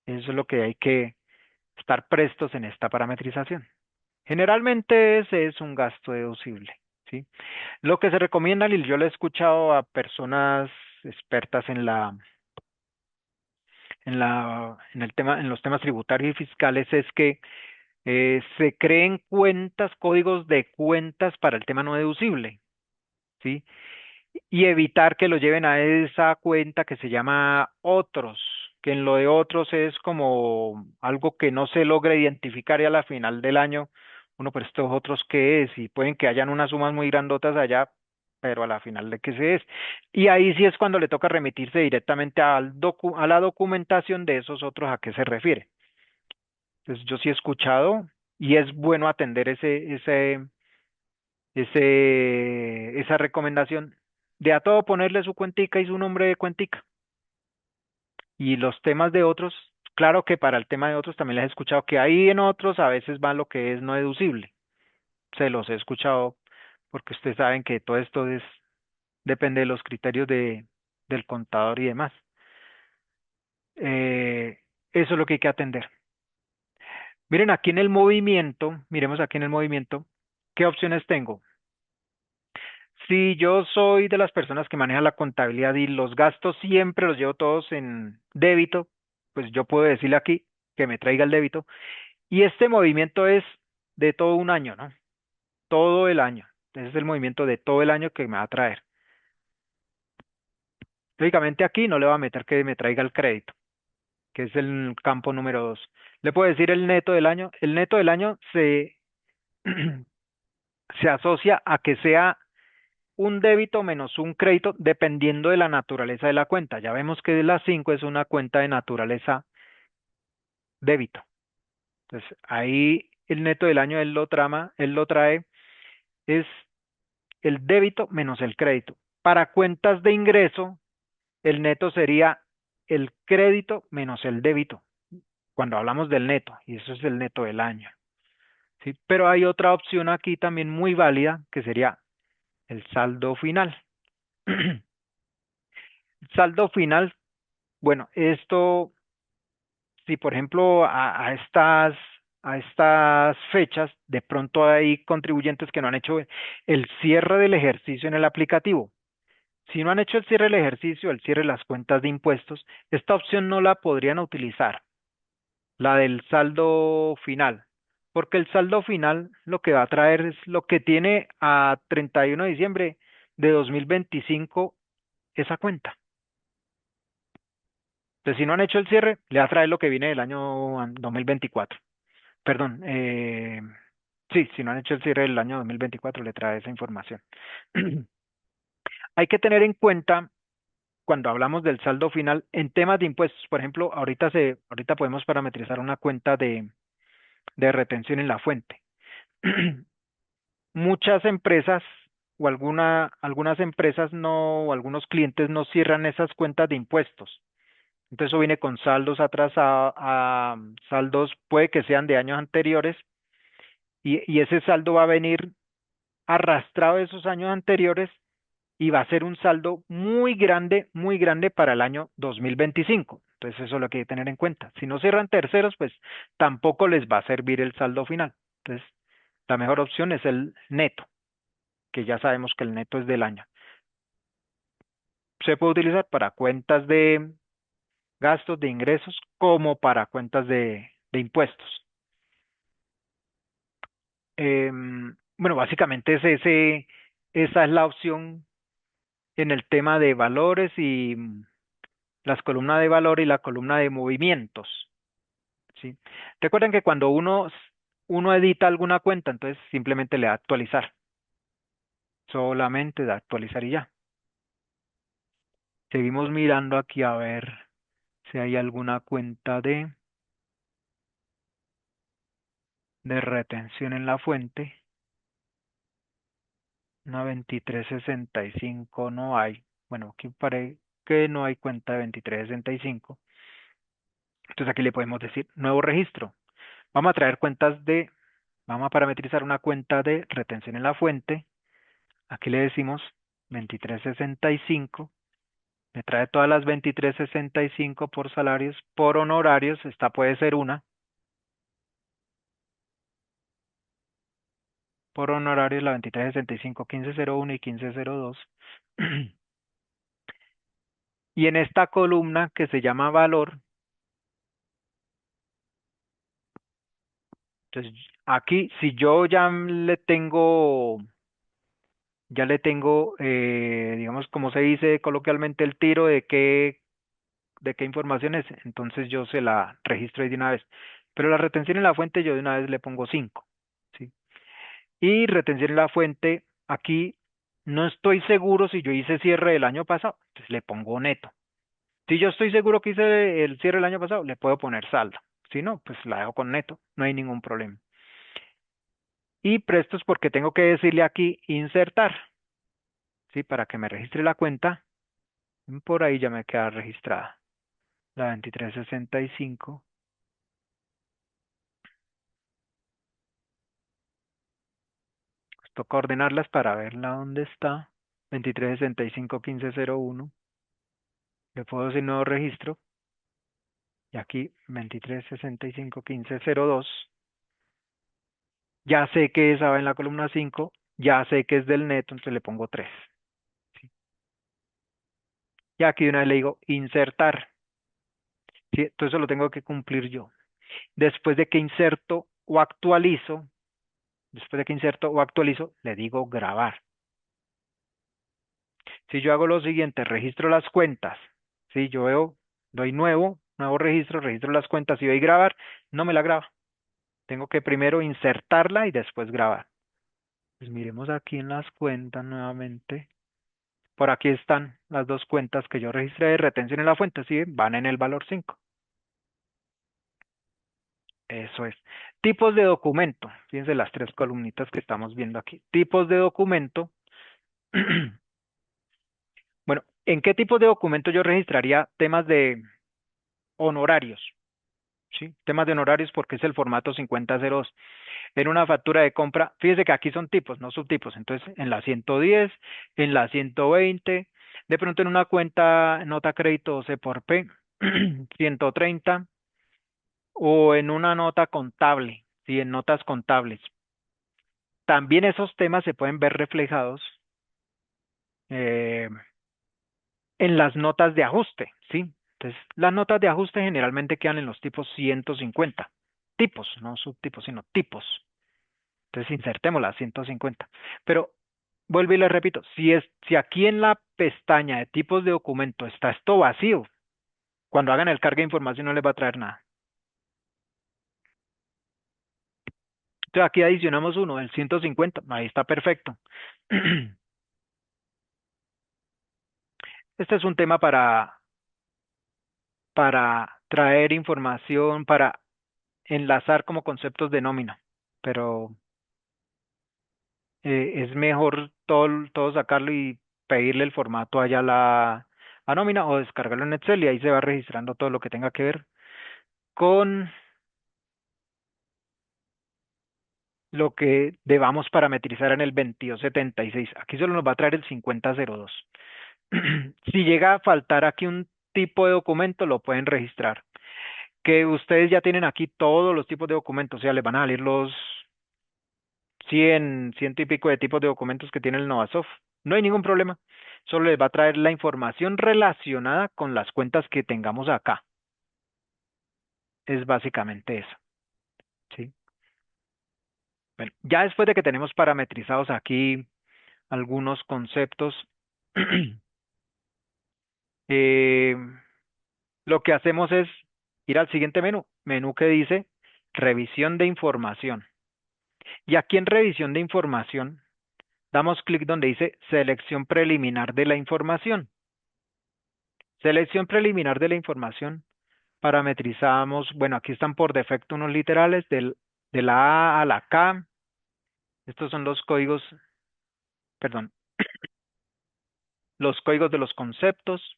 Eso es lo que hay que estar prestos en esta parametrización. Generalmente ese es un gasto deducible, ¿sí? Lo que se recomienda, y yo lo he escuchado a personas expertas en el tema, en los temas tributarios y fiscales, es que se creen cuentas, códigos de cuentas para el tema no deducible, ¿sí? Y evitar que lo lleven a esa cuenta que se llama otros, que en lo de otros es como algo que no se logra identificar y a la final del año, uno, pero estos otros qué es, y pueden que hayan unas sumas muy grandotas allá, pero a la final de qué se es. Y ahí sí es cuando le toca remitirse directamente a la documentación de esos otros a qué se refiere. Entonces yo sí he escuchado y es bueno atender esa recomendación de a todo ponerle su cuentica y su nombre de cuentica. Y los temas de otros, claro que para el tema de otros también les he escuchado que ahí en otros a veces va lo que es no deducible. Se los he escuchado porque ustedes saben que todo esto depende de los criterios del contador y demás. Eso es lo que hay que atender. Miren aquí en el movimiento, miremos aquí en el movimiento, ¿qué opciones tengo? Si yo soy de las personas que manejan la contabilidad y los gastos siempre los llevo todos en débito, pues yo puedo decirle aquí que me traiga el débito. Y este movimiento es de todo un año, ¿no? Todo el año. Ese es el movimiento de todo el año que me va a traer. Lógicamente aquí no le va a meter que me traiga el crédito, que es el campo número 2. Le puedo decir el neto del año. El neto del año se asocia a que sea un débito menos un crédito dependiendo de la naturaleza de la cuenta. Ya vemos que la 5 es una cuenta de naturaleza débito. Entonces, ahí el neto del año él lo trae, es el débito menos el crédito. Para cuentas de ingreso, el neto sería el crédito menos el débito, cuando hablamos del neto, y eso es el neto del año. ¿sí? Pero hay otra opción aquí también muy válida que sería el saldo final. Saldo final, bueno, esto, si por ejemplo a estas fechas, de pronto hay contribuyentes que no han hecho el cierre del ejercicio en el aplicativo. Si no han hecho el cierre del ejercicio, el cierre de las cuentas de impuestos, esta opción no la podrían utilizar, la del saldo final, porque el saldo final lo que va a traer es lo que tiene a 31 de diciembre de 2025 esa cuenta. Entonces, si no han hecho el cierre, le va a traer lo que viene del año 2024. Perdón, sí, si no han hecho el cierre del año 2024, le trae esa información. Hay que tener en cuenta cuando hablamos del saldo final en temas de impuestos. Por ejemplo, ahorita podemos parametrizar una cuenta de retención en la fuente. Muchas empresas o algunas empresas no, o algunos clientes no cierran esas cuentas de impuestos. Entonces eso viene con saldos atrasados, saldos puede que sean de años anteriores y ese saldo va a venir arrastrado de esos años anteriores y va a ser un saldo muy grande para el año 2025. Entonces eso es lo que hay que tener en cuenta. Si no cierran terceros, pues tampoco les va a servir el saldo final. Entonces la mejor opción es el neto, que ya sabemos que el neto es del año. Se puede utilizar para cuentas de gastos, de ingresos, como para cuentas de impuestos. Bueno, básicamente esa es la opción en el tema de valores y las columnas de valor y la columna de movimientos, ¿sí? Recuerden que cuando uno edita alguna cuenta, entonces simplemente le da actualizar, solamente da actualizar y ya. Seguimos mirando aquí a ver si hay alguna cuenta de retención en la fuente. Una 2365 no hay. Bueno, aquí parece que no hay cuenta de 2365. Entonces aquí le podemos decir nuevo registro. Vamos a traer vamos a parametrizar una cuenta de retención en la fuente. Aquí le decimos 2365. Me trae todas las 2365 por salarios, por honorarios. Esta puede ser una. Por honorarios la 2365 1501 y 1502. Y en esta columna que se llama valor, entonces aquí si yo ya le tengo, digamos, como se dice coloquialmente, el tiro de qué información es, entonces yo se la registro ahí de una vez. Pero la retención en la fuente yo de una vez le pongo 5, ¿sí? Y retención en la fuente, aquí no estoy seguro si yo hice cierre del año pasado, entonces le pongo neto. Si yo estoy seguro que hice el cierre del año pasado, le puedo poner saldo. Si no, pues la dejo con neto, no hay ningún problema. Y prestos porque tengo que decirle aquí insertar, ¿sí? Para que me registre la cuenta. Por ahí ya me queda registrada. La 2365. Pues toca ordenarlas para verla dónde está. 2365 1501. Le puedo decir nuevo registro. Y aquí 2365 1502. Ya sé que esa va en la columna 5. Ya sé que es del neto, entonces le pongo 3. ¿Sí? Y aquí de una vez le digo insertar. ¿Sí? Entonces eso lo tengo que cumplir yo. Después de que inserto o actualizo, después de que inserto o actualizo, le digo grabar. Si yo hago lo siguiente, registro las cuentas, si yo doy nuevo registro, registro las cuentas y doy grabar, no me la graba. Tengo que primero insertarla y después grabar. Pues miremos aquí en las cuentas nuevamente. Por aquí están las dos cuentas que yo registré de retención en la fuente, ¿sí? Van en el valor 5. Eso es. Tipos de documento. Fíjense las tres columnitas que estamos viendo aquí. Tipos de documento. Bueno, ¿en qué tipo de documento yo registraría temas de honorarios? ¿Sí? Temas de honorarios porque es el formato 5002. en una factura de compra, fíjese que aquí son tipos, no subtipos, entonces en la 110, en la 120, de pronto en una cuenta nota crédito C por P, 130, o en una nota contable, sí, en notas contables. También esos temas se pueden ver reflejados eh, en las notas de ajuste, ¿sí? Entonces, las notas de ajuste generalmente quedan en los tipos 150. Tipos, no subtipos, sino tipos. Entonces, insertemos las 150. Pero, vuelvo y le repito, si aquí en la pestaña de tipos de documento está esto vacío, cuando hagan el carga de información no les va a traer nada. Entonces, aquí adicionamos uno, el 150, ahí está perfecto. Este es un tema para traer información, para enlazar como conceptos de nómina, pero es mejor todo sacarlo y pedirle el formato allá a nómina o descargarlo en Excel y ahí se va registrando todo lo que tenga que ver con lo que debamos parametrizar en el 2276. Aquí solo nos va a traer el 5002. Si llega a faltar aquí un tipo de documento, lo pueden registrar. Que ustedes ya tienen aquí todos los tipos de documentos, o sea, les van a salir los 100 y pico de tipos de documentos que tiene el Novasoft. No hay ningún problema. Solo les va a traer la información relacionada con las cuentas que tengamos acá. Es básicamente eso, ¿sí? Bueno, ya después de que tenemos parametrizados aquí algunos conceptos, eh, lo que hacemos es ir al siguiente menú que dice revisión de información. Y aquí en revisión de información, damos clic donde dice selección preliminar de la información. Selección preliminar de la información. Parametrizamos, bueno, aquí están por defecto unos literales de la A a la K. Estos son los códigos, perdón, los códigos de los conceptos.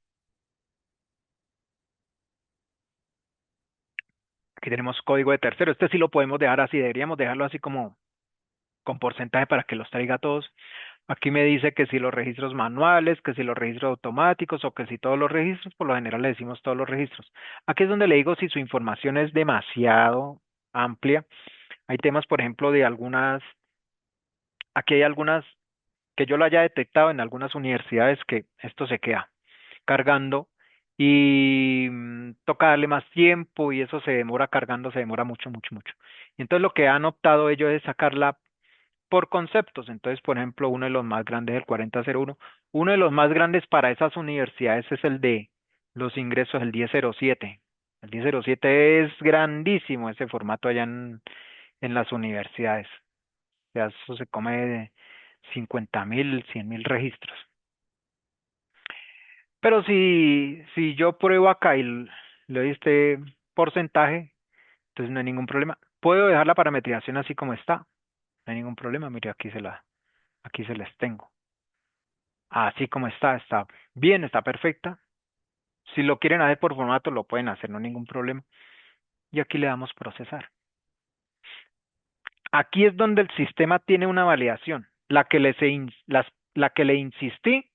Aquí tenemos código de tercero. Este sí lo podemos dejar así, deberíamos dejarlo así como con porcentaje para que los traiga todos. Aquí me dice que si los registros manuales, que si los registros automáticos o que si todos los registros, por lo general le decimos todos los registros. Aquí es donde le digo si su información es demasiado amplia. Hay temas, por ejemplo, de aquí hay algunas que yo lo haya detectado en algunas universidades que esto se queda cargando y toca darle más tiempo y eso se demora cargando, se demora mucho, mucho, mucho. Y entonces lo que han optado ellos es sacarla por conceptos. Entonces, por ejemplo, uno de los más grandes, el 4001, uno de los más grandes para esas universidades es el de los ingresos, el 1007. El 1007 es grandísimo ese formato allá en las universidades. O sea, eso se come de 50.000, 100.000 registros. Pero si yo pruebo acá y le doy este porcentaje, entonces no hay ningún problema. Puedo dejar la parametrización así como está, no hay ningún problema. Mire, aquí se les tengo. Así como está bien, está perfecta. Si lo quieren hacer por formato, lo pueden hacer, no hay ningún problema. Y aquí le damos procesar. Aquí es donde el sistema tiene una validación, la que le insistí,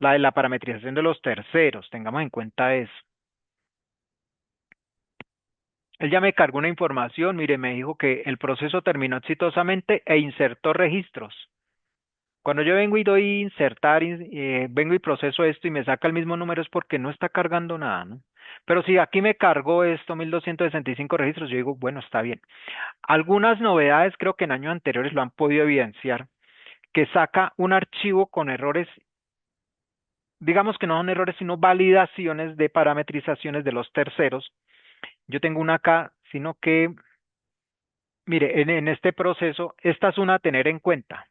la de la parametrización de los terceros, tengamos en cuenta eso. Él ya me cargó una información, mire, me dijo que el proceso terminó exitosamente e insertó registros. Cuando yo vengo y doy insertar, vengo y proceso esto y me saca el mismo número es porque no está cargando nada, ¿no? Pero si aquí me cargó esto, 1265 registros, yo digo, bueno, está bien. Algunas novedades creo que en años anteriores lo han podido evidenciar, que saca un archivo con errores, digamos que no son errores, sino validaciones de parametrizaciones de los terceros. Yo tengo una acá, sino que mire, en este proceso, esta es una a tener en cuenta.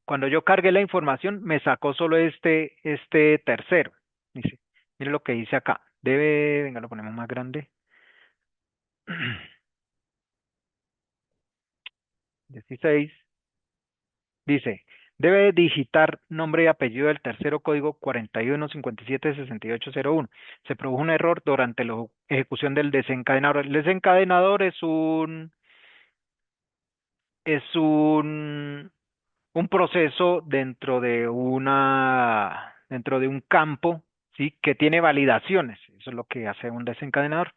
Cuando yo cargué la información, me sacó solo este tercero. Dice, mire lo que dice acá. Venga, lo ponemos más grande. 16. Dice, debe digitar nombre y apellido del tercero código 41576801. Se produjo un error durante la ejecución del desencadenador. El desencadenador es es un proceso dentro de un campo, ¿sí? Que tiene validaciones. Eso es lo que hace un desencadenador.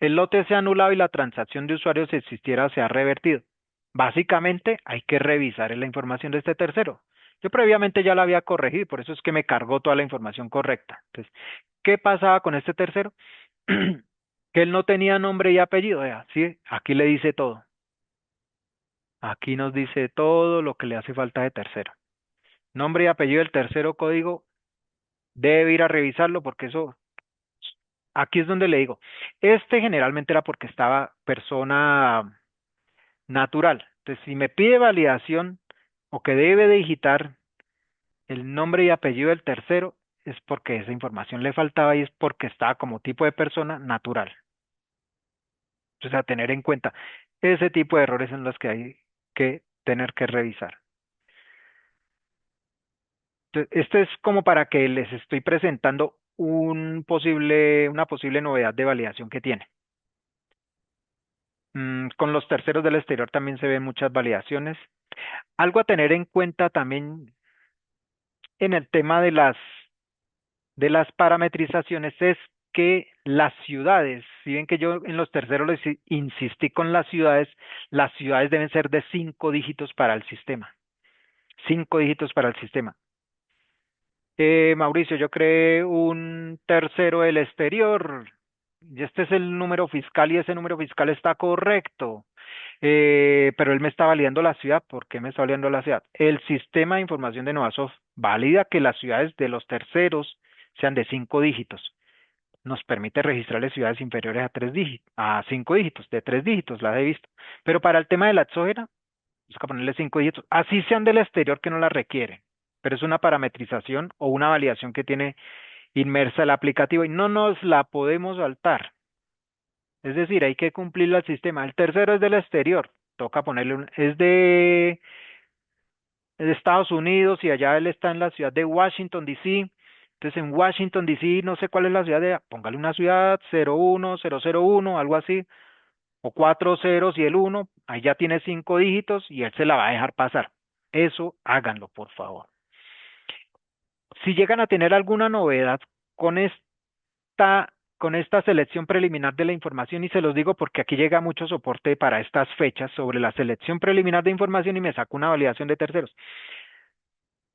El lote se ha anulado y la transacción de usuario, si existiera, se ha revertido. Básicamente, hay que revisar la información de este tercero. Yo previamente ya la había corregido, por eso es que me cargó toda la información correcta. Entonces, ¿qué pasaba con este tercero? Que él no tenía nombre y apellido. Vea, sí, aquí le dice todo. Aquí nos dice todo lo que le hace falta de tercero. Nombre y apellido del tercero código, debe ir a revisarlo porque eso, aquí es donde le digo, este generalmente era porque estaba persona natural. Entonces, si me pide validación o que debe de digitar el nombre y apellido del tercero, es porque esa información le faltaba y es porque estaba como tipo de persona natural. Entonces, a tener en cuenta, ese tipo de errores son los que hay que tener que revisar. Entonces, esto es como para que les estoy presentando una posible novedad de validación que tiene. Con los terceros del exterior también se ven muchas validaciones. Algo a tener en cuenta también en el tema de las parametrizaciones es que las ciudades, si ven que yo en los terceros les insistí con las ciudades deben ser de 5 dígitos para el sistema. 5 dígitos para el sistema. Mauricio, yo creé un tercero del exterior. Y este es el número fiscal y ese número fiscal está correcto. Pero él me está validando la ciudad. ¿Por qué me está validando la ciudad? El sistema de información de Novasoft valida que las ciudades de los terceros sean de 5 dígitos. Nos permite registrarle ciudades inferiores a 3 dígitos, a 5 dígitos, de 3 dígitos, las he visto. Pero para el tema de la exógena, busca ponerle 5 dígitos, así sean del exterior que no la requieren. Pero es una parametrización o una validación que tiene inmersa el aplicativo y no nos la podemos saltar. Es decir, hay que cumplir el sistema. El tercero es del exterior, toca ponerle es de Estados Unidos y allá él está en la ciudad de Washington, D.C. Entonces en Washington, D.C., no sé cuál es la ciudad póngale una ciudad 01001, algo así, o 4 ceros y el 1, ahí ya tiene 5 dígitos y él se la va a dejar pasar. Eso háganlo, por favor. Si llegan a tener alguna novedad con con esta selección preliminar de la información, y se los digo porque aquí llega mucho soporte para estas fechas sobre la selección preliminar de información y me saco una validación de terceros.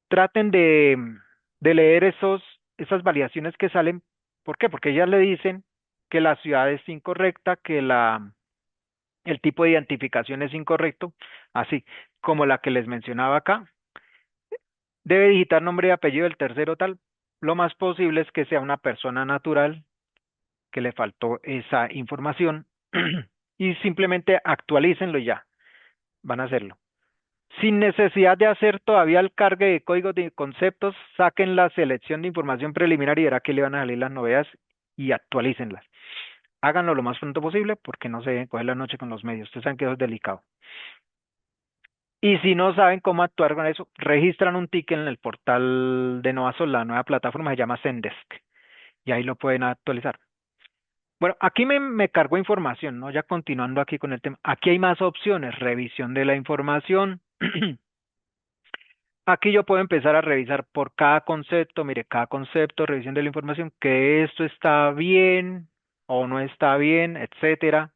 Traten de leer esas validaciones que salen. ¿Por qué? Porque ellas le dicen que la ciudad es incorrecta, que el tipo de identificación es incorrecto, así como la que les mencionaba acá. Debe digitar nombre y apellido del tercero tal. Lo más posible es que sea una persona natural que le faltó esa información y simplemente actualícenlo y ya, van a hacerlo. Sin necesidad de hacer todavía el cargue de códigos de conceptos, saquen la selección de información preliminar y verá que le van a salir las novedades y actualícenlas. Háganlo lo más pronto posible porque no se deben coger la noche con los medios. Ustedes saben que eso es delicado. Y si no saben cómo actuar con eso, registran un ticket en el portal de Novasol, la nueva plataforma se llama Zendesk y ahí lo pueden actualizar. Bueno, aquí me cargó información, ¿no? Ya continuando aquí con el tema. Aquí hay más opciones, revisión de la información. Aquí yo puedo empezar a revisar por cada concepto, mire, cada concepto, revisión de la información, que esto está bien o no está bien, etcétera,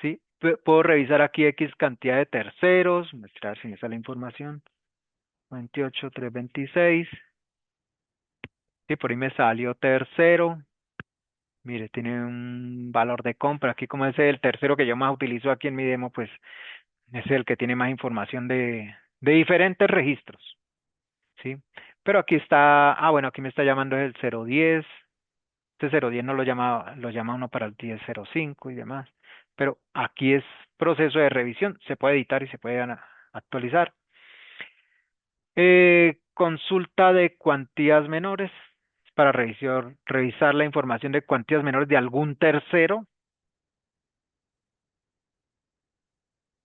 ¿sí? Puedo revisar aquí X cantidad de terceros, mostrar si me sale la información, 28326, sí, por ahí me salió tercero, mire, tiene un valor de compra, aquí como es el tercero que yo más utilizo aquí en mi demo, pues es el que tiene más información de diferentes registros. ¿Sí? Pero aquí está, bueno, aquí me está llamando el 010, este 010 no lo llama uno para el 1005 y demás, pero aquí es proceso de revisión, se puede editar y se puede actualizar. Consulta de cuantías menores, para revisar la información de cuantías menores de algún tercero,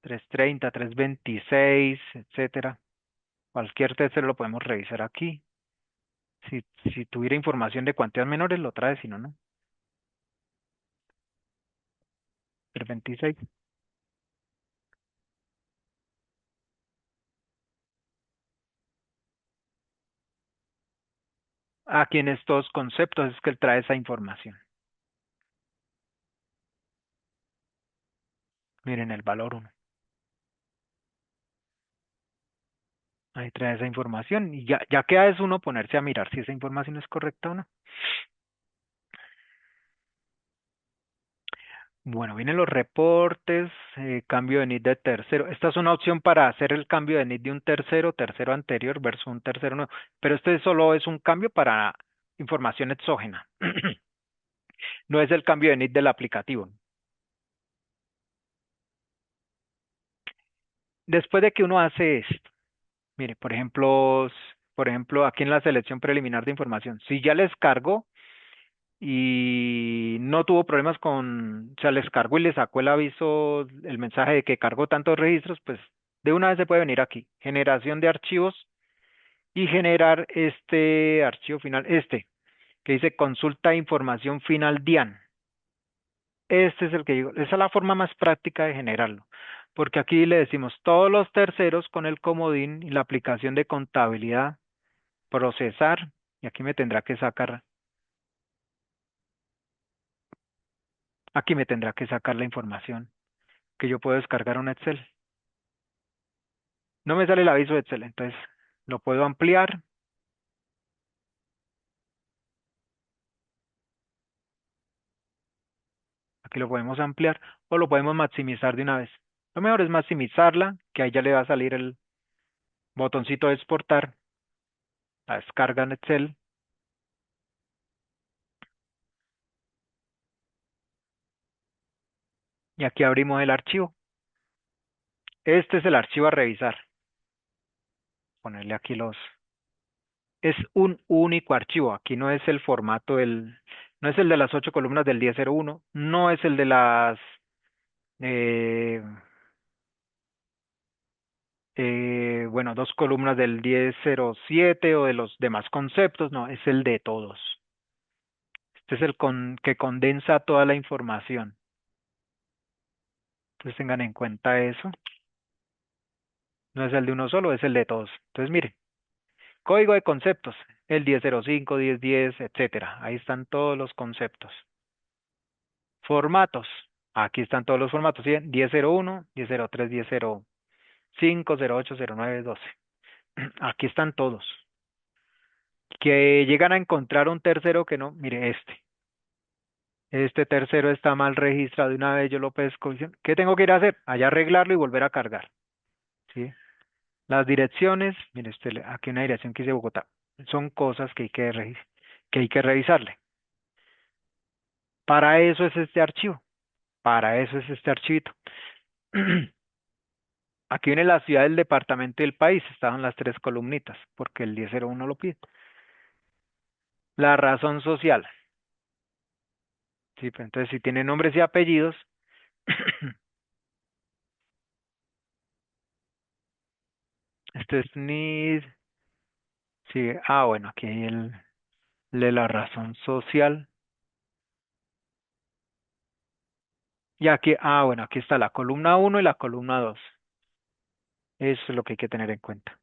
330, 326, etcétera. Cualquier tercero lo podemos revisar aquí. Si tuviera información de cuantías menores, lo trae, si no, no. 326. Aquí en estos conceptos es que él trae esa información. Miren el valor uno. Ahí trae esa información y ya queda es uno ponerse a mirar si esa información es correcta o no. Bueno, vienen los reportes, cambio de NID de tercero. Esta es una opción para hacer el cambio de NID de un tercero, tercero anterior versus un tercero nuevo. Pero este solo es un cambio para información exógena. No es el cambio de NID del aplicativo. Después de que uno hace esto, mire, por ejemplo, aquí en la selección preliminar de información, si ya les cargó y no tuvo problemas con, o sea, les cargó y le sacó el aviso, el mensaje de que cargó tantos registros, pues de una vez se puede venir aquí, generación de archivos y generar este archivo final, este, que dice consulta información final DIAN. Este es el que digo, esa es la forma más práctica de generarlo, porque aquí le decimos todos los terceros con el comodín y la aplicación de contabilidad, procesar, y aquí me tendrá que sacar la información que yo puedo descargar un Excel. No me sale el aviso de Excel, entonces lo puedo ampliar, aquí lo podemos ampliar o lo podemos maximizar de una vez. Lo mejor es maximizarla, que ahí ya le va a salir el botoncito de exportar, la descarga en Excel, y aquí abrimos el archivo. Este es el archivo a revisar. Ponerle aquí es un único archivo. Aquí no es el formato no es el de las 8 columnas del 1001, no es el de las, eh, bueno, 2 columnas del 1007 o de los demás conceptos, no, es el de todos. Este es que condensa toda la información. Entonces tengan en cuenta eso. No es el de uno solo, es el de todos. Entonces, mire, código de conceptos, el 1005, 1010, etcétera. Ahí están todos los conceptos. Formatos. Aquí están todos los formatos, ¿sí? 1001, 1003, 1005, 08, 09, 12. Aquí están todos. Que llegan a encontrar un tercero que no, mire este. Este tercero está mal registrado. De una vez yo lo pesco. ¿Qué tengo que ir a hacer? Allá arreglarlo y volver a cargar. ¿Sí? Las direcciones, mire usted, aquí una dirección que dice Bogotá. Son cosas que hay que revisarle. Para eso es este archivo. Para eso es este archivito. Aquí viene la ciudad, el departamento y el país. Estaban las tres columnitas, porque el 1001 lo pide. La razón social. Sí, pues entonces si tiene nombres y apellidos, este es NID. Sí, bueno, aquí hay el de la razón social. Y aquí, bueno, aquí está la columna uno y la columna 2. Eso es lo que hay que tener en cuenta.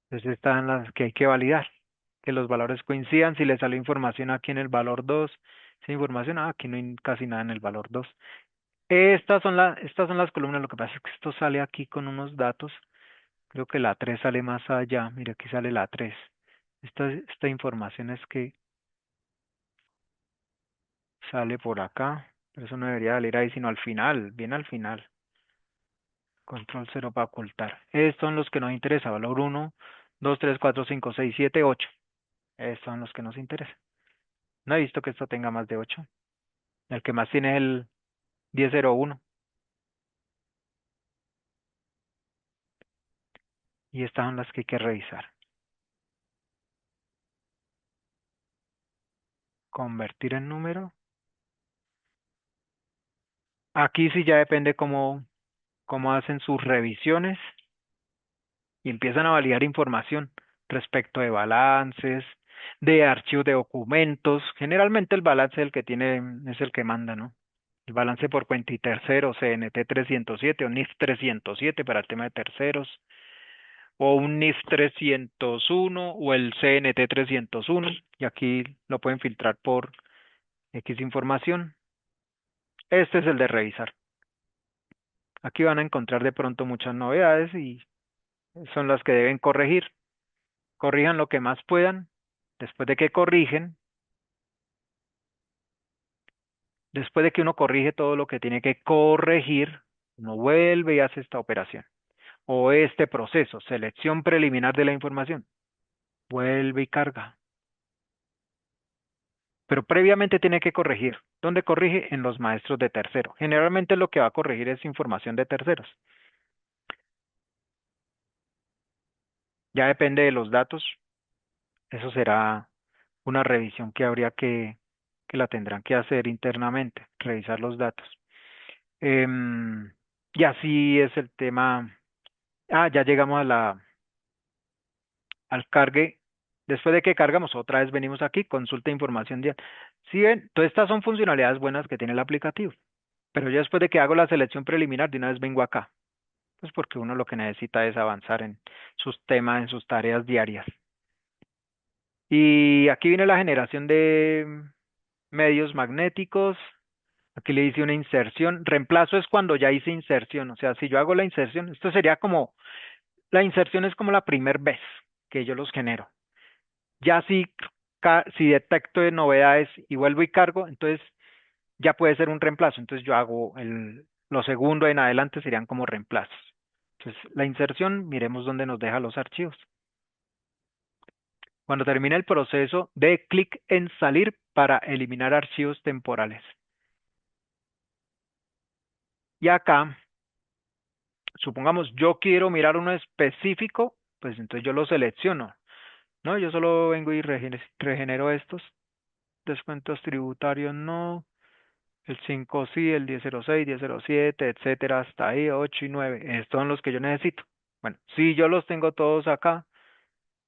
Entonces están las que hay que validar, que los valores coincidan. Si le sale información aquí en el valor 2, esa información, aquí no hay casi nada en el valor 2. Estas son las columnas, lo que pasa es que esto sale aquí con unos datos. Creo que la 3 sale más allá. Mira, aquí sale la 3. Esta información es que sale por acá. Pero eso no debería salir ahí, sino al final, bien al final. Control cero para ocultar. Estos son los que nos interesa. Valor uno, 2, 3, 4, 5, 6, 7, 8. Estos son los que nos interesan. No he visto que esto tenga más de 8. El que más tiene es el 1001. Y estas son las que hay que revisar. Convertir en número. Aquí sí ya depende cómo hacen sus revisiones y empiezan a validar información respecto de balances, de archivos de documentos. Generalmente el balance es el que manda, ¿no? El balance por cuenta y tercero, CNT 307 o NIF 307 para el tema de terceros, o un NIF 301 o el CNT 301, y aquí lo pueden filtrar por X información. Este es el de revisar. Aquí van a encontrar de pronto muchas novedades y son las que deben corregir. Corrijan lo que más puedan. Después de que corrigen, después de que uno corrige todo lo que tiene que corregir, uno vuelve y hace esta operación o este proceso, selección preliminar de la información, vuelve y carga. Pero previamente tiene que corregir. ¿Dónde corrige? En los maestros de tercero. Generalmente lo que va a corregir es información de terceros. Ya depende de los datos. Eso será una revisión que habría que la tendrán que hacer internamente, revisar los datos. Em, y así es el tema. Ah, ya llegamos a al cargue. Después de que cargamos, otra vez venimos aquí, consulta información dial. Si ven, todas estas son funcionalidades buenas que tiene el aplicativo. Pero yo después de que hago la selección preliminar, de una vez vengo acá. Pues porque uno lo que necesita es avanzar en sus temas, en sus tareas diarias. Y aquí viene la generación de medios magnéticos. Aquí le hice una inserción. Reemplazo es cuando ya hice inserción. O sea, si yo hago la inserción, esto sería como, la inserción es como la primera vez que yo los genero. Ya si detecto de novedades y vuelvo y cargo, entonces ya puede ser un reemplazo. Entonces yo hago lo segundo en adelante serían como reemplazos. Entonces la inserción, miremos dónde nos deja los archivos. Cuando termine el proceso, dé clic en salir para eliminar archivos temporales. Y acá, supongamos, yo quiero mirar uno específico, pues entonces yo lo selecciono. No, yo solo vengo y regenero estos. Descuentos tributarios no. El 5 sí, el 1006, 1007, etcétera, hasta ahí, 8 y 9. Estos son los que yo necesito. Bueno, si yo los tengo todos acá,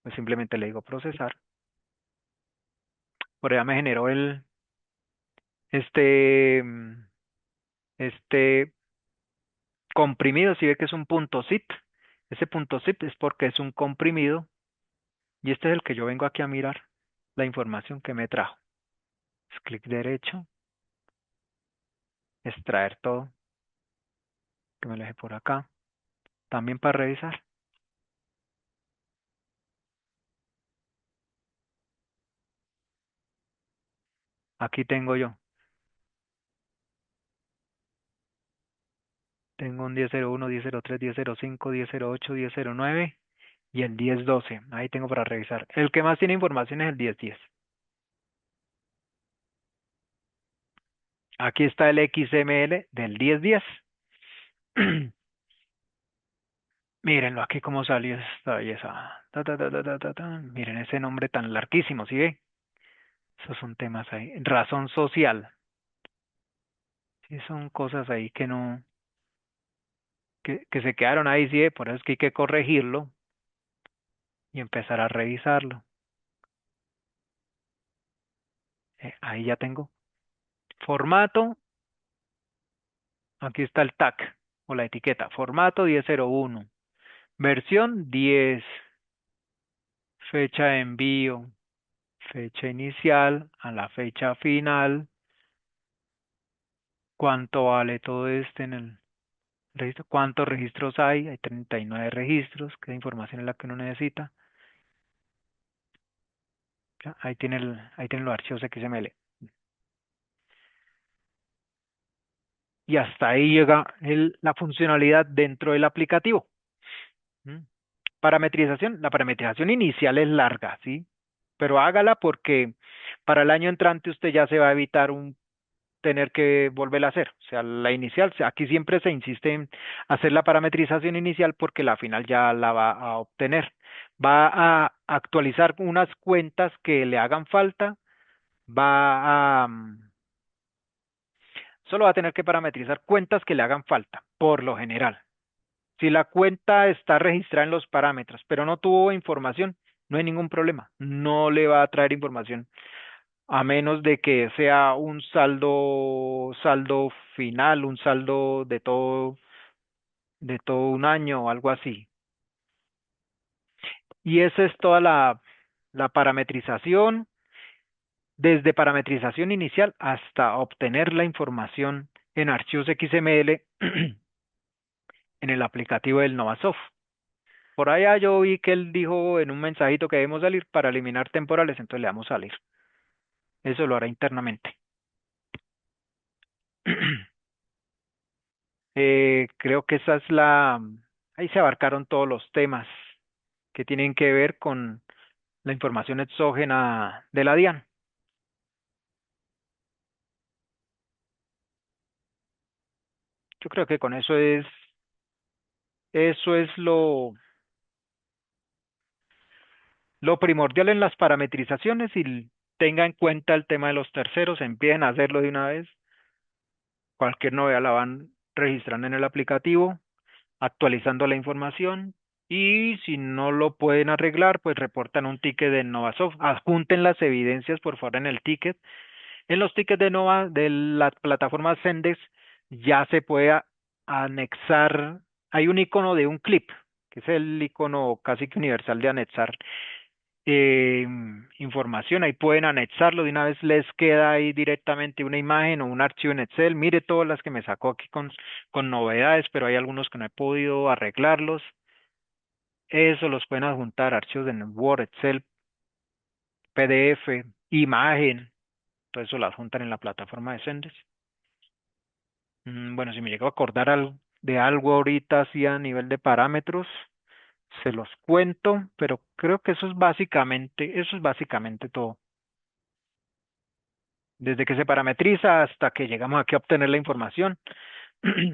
pues simplemente le digo procesar. Por allá me generó este, mm, este comprimido, si ve que es un punto zip. Ese punto zip es porque es un comprimido y este es el que yo vengo aquí a mirar la información que me trajo. Es clic derecho, extraer todo, que me lo deje por acá. También para revisar. Aquí tengo yo. Tengo un 1001, 1003, 1005, 1008, 1009 y el 1012. Ahí tengo para revisar. El que más tiene información es el 1010. Aquí está el XML del 1010. Mírenlo aquí cómo salió esta belleza. Ta, ta, ta, ta, ta, ta, ta. Miren ese nombre tan larguísimo, ¿sí ve? Esos son temas ahí. Razón social. Sí, son cosas ahí que no, que se quedaron ahí, sí ve. Por eso es que hay que corregirlo y empezar a revisarlo. Ahí ya tengo. Formato. Aquí está el tag o la etiqueta. Formato 1001. Versión 10. Fecha de envío. Fecha inicial a la fecha final. ¿Cuánto vale todo este en el registro? ¿Cuántos registros hay? Hay 39 registros. ¿Qué información es la que uno necesita? Ya, ahí tienen los archivos XML. Y hasta ahí llega la funcionalidad dentro del aplicativo. ¿Mm? Parametrización. La parametrización inicial es larga, ¿sí? Pero hágala porque para el año entrante usted ya se va a evitar tener que volverla a hacer. O sea, la inicial, aquí siempre se insiste en hacer la parametrización inicial porque la final ya la va a obtener. Va a actualizar unas cuentas que le hagan falta, solo va a tener que parametrizar cuentas que le hagan falta, por lo general. Si la cuenta está registrada en los parámetros, pero no tuvo información, no hay ningún problema. No le va a traer información a menos de que sea un saldo final, un saldo de todo un año o algo así. Y esa es toda la parametrización, desde parametrización inicial hasta obtener la información en archivos XML en el aplicativo del Novasoft. Por allá yo vi que él dijo en un mensajito que debemos salir para eliminar temporales, entonces le damos salir. Eso lo hará internamente. Creo que esa es ahí se abarcaron todos los temas que tienen que ver con la información exógena de la DIAN. Yo creo que con eso es lo primordial en las parametrizaciones y tenga en cuenta el tema de los terceros, empiecen a hacerlo de una vez. Cualquier novedad la van registrando en el aplicativo, actualizando la información y si no lo pueden arreglar, pues reportan un ticket de Novasoft. Adjunten las evidencias, por favor, en el ticket. En los tickets de Nova, de la plataforma Zendesk, ya se puede anexar, hay un icono de un clip, que es el icono casi que universal de anexar eh, información, ahí pueden anexarlo, de una vez les queda ahí directamente una imagen o un archivo en Excel, mire todas las que me sacó aquí con novedades, pero hay algunos que no he podido arreglarlos, eso los pueden adjuntar, archivos en Word, Excel, PDF, imagen, todo eso lo adjuntan en la plataforma de Zendesk. Bueno, si me llego a acordar de algo ahorita así a nivel de parámetros, se los cuento, pero creo que eso es básicamente todo. Desde que se parametriza hasta que llegamos aquí a obtener la información,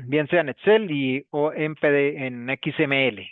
bien sea en Excel o en XML.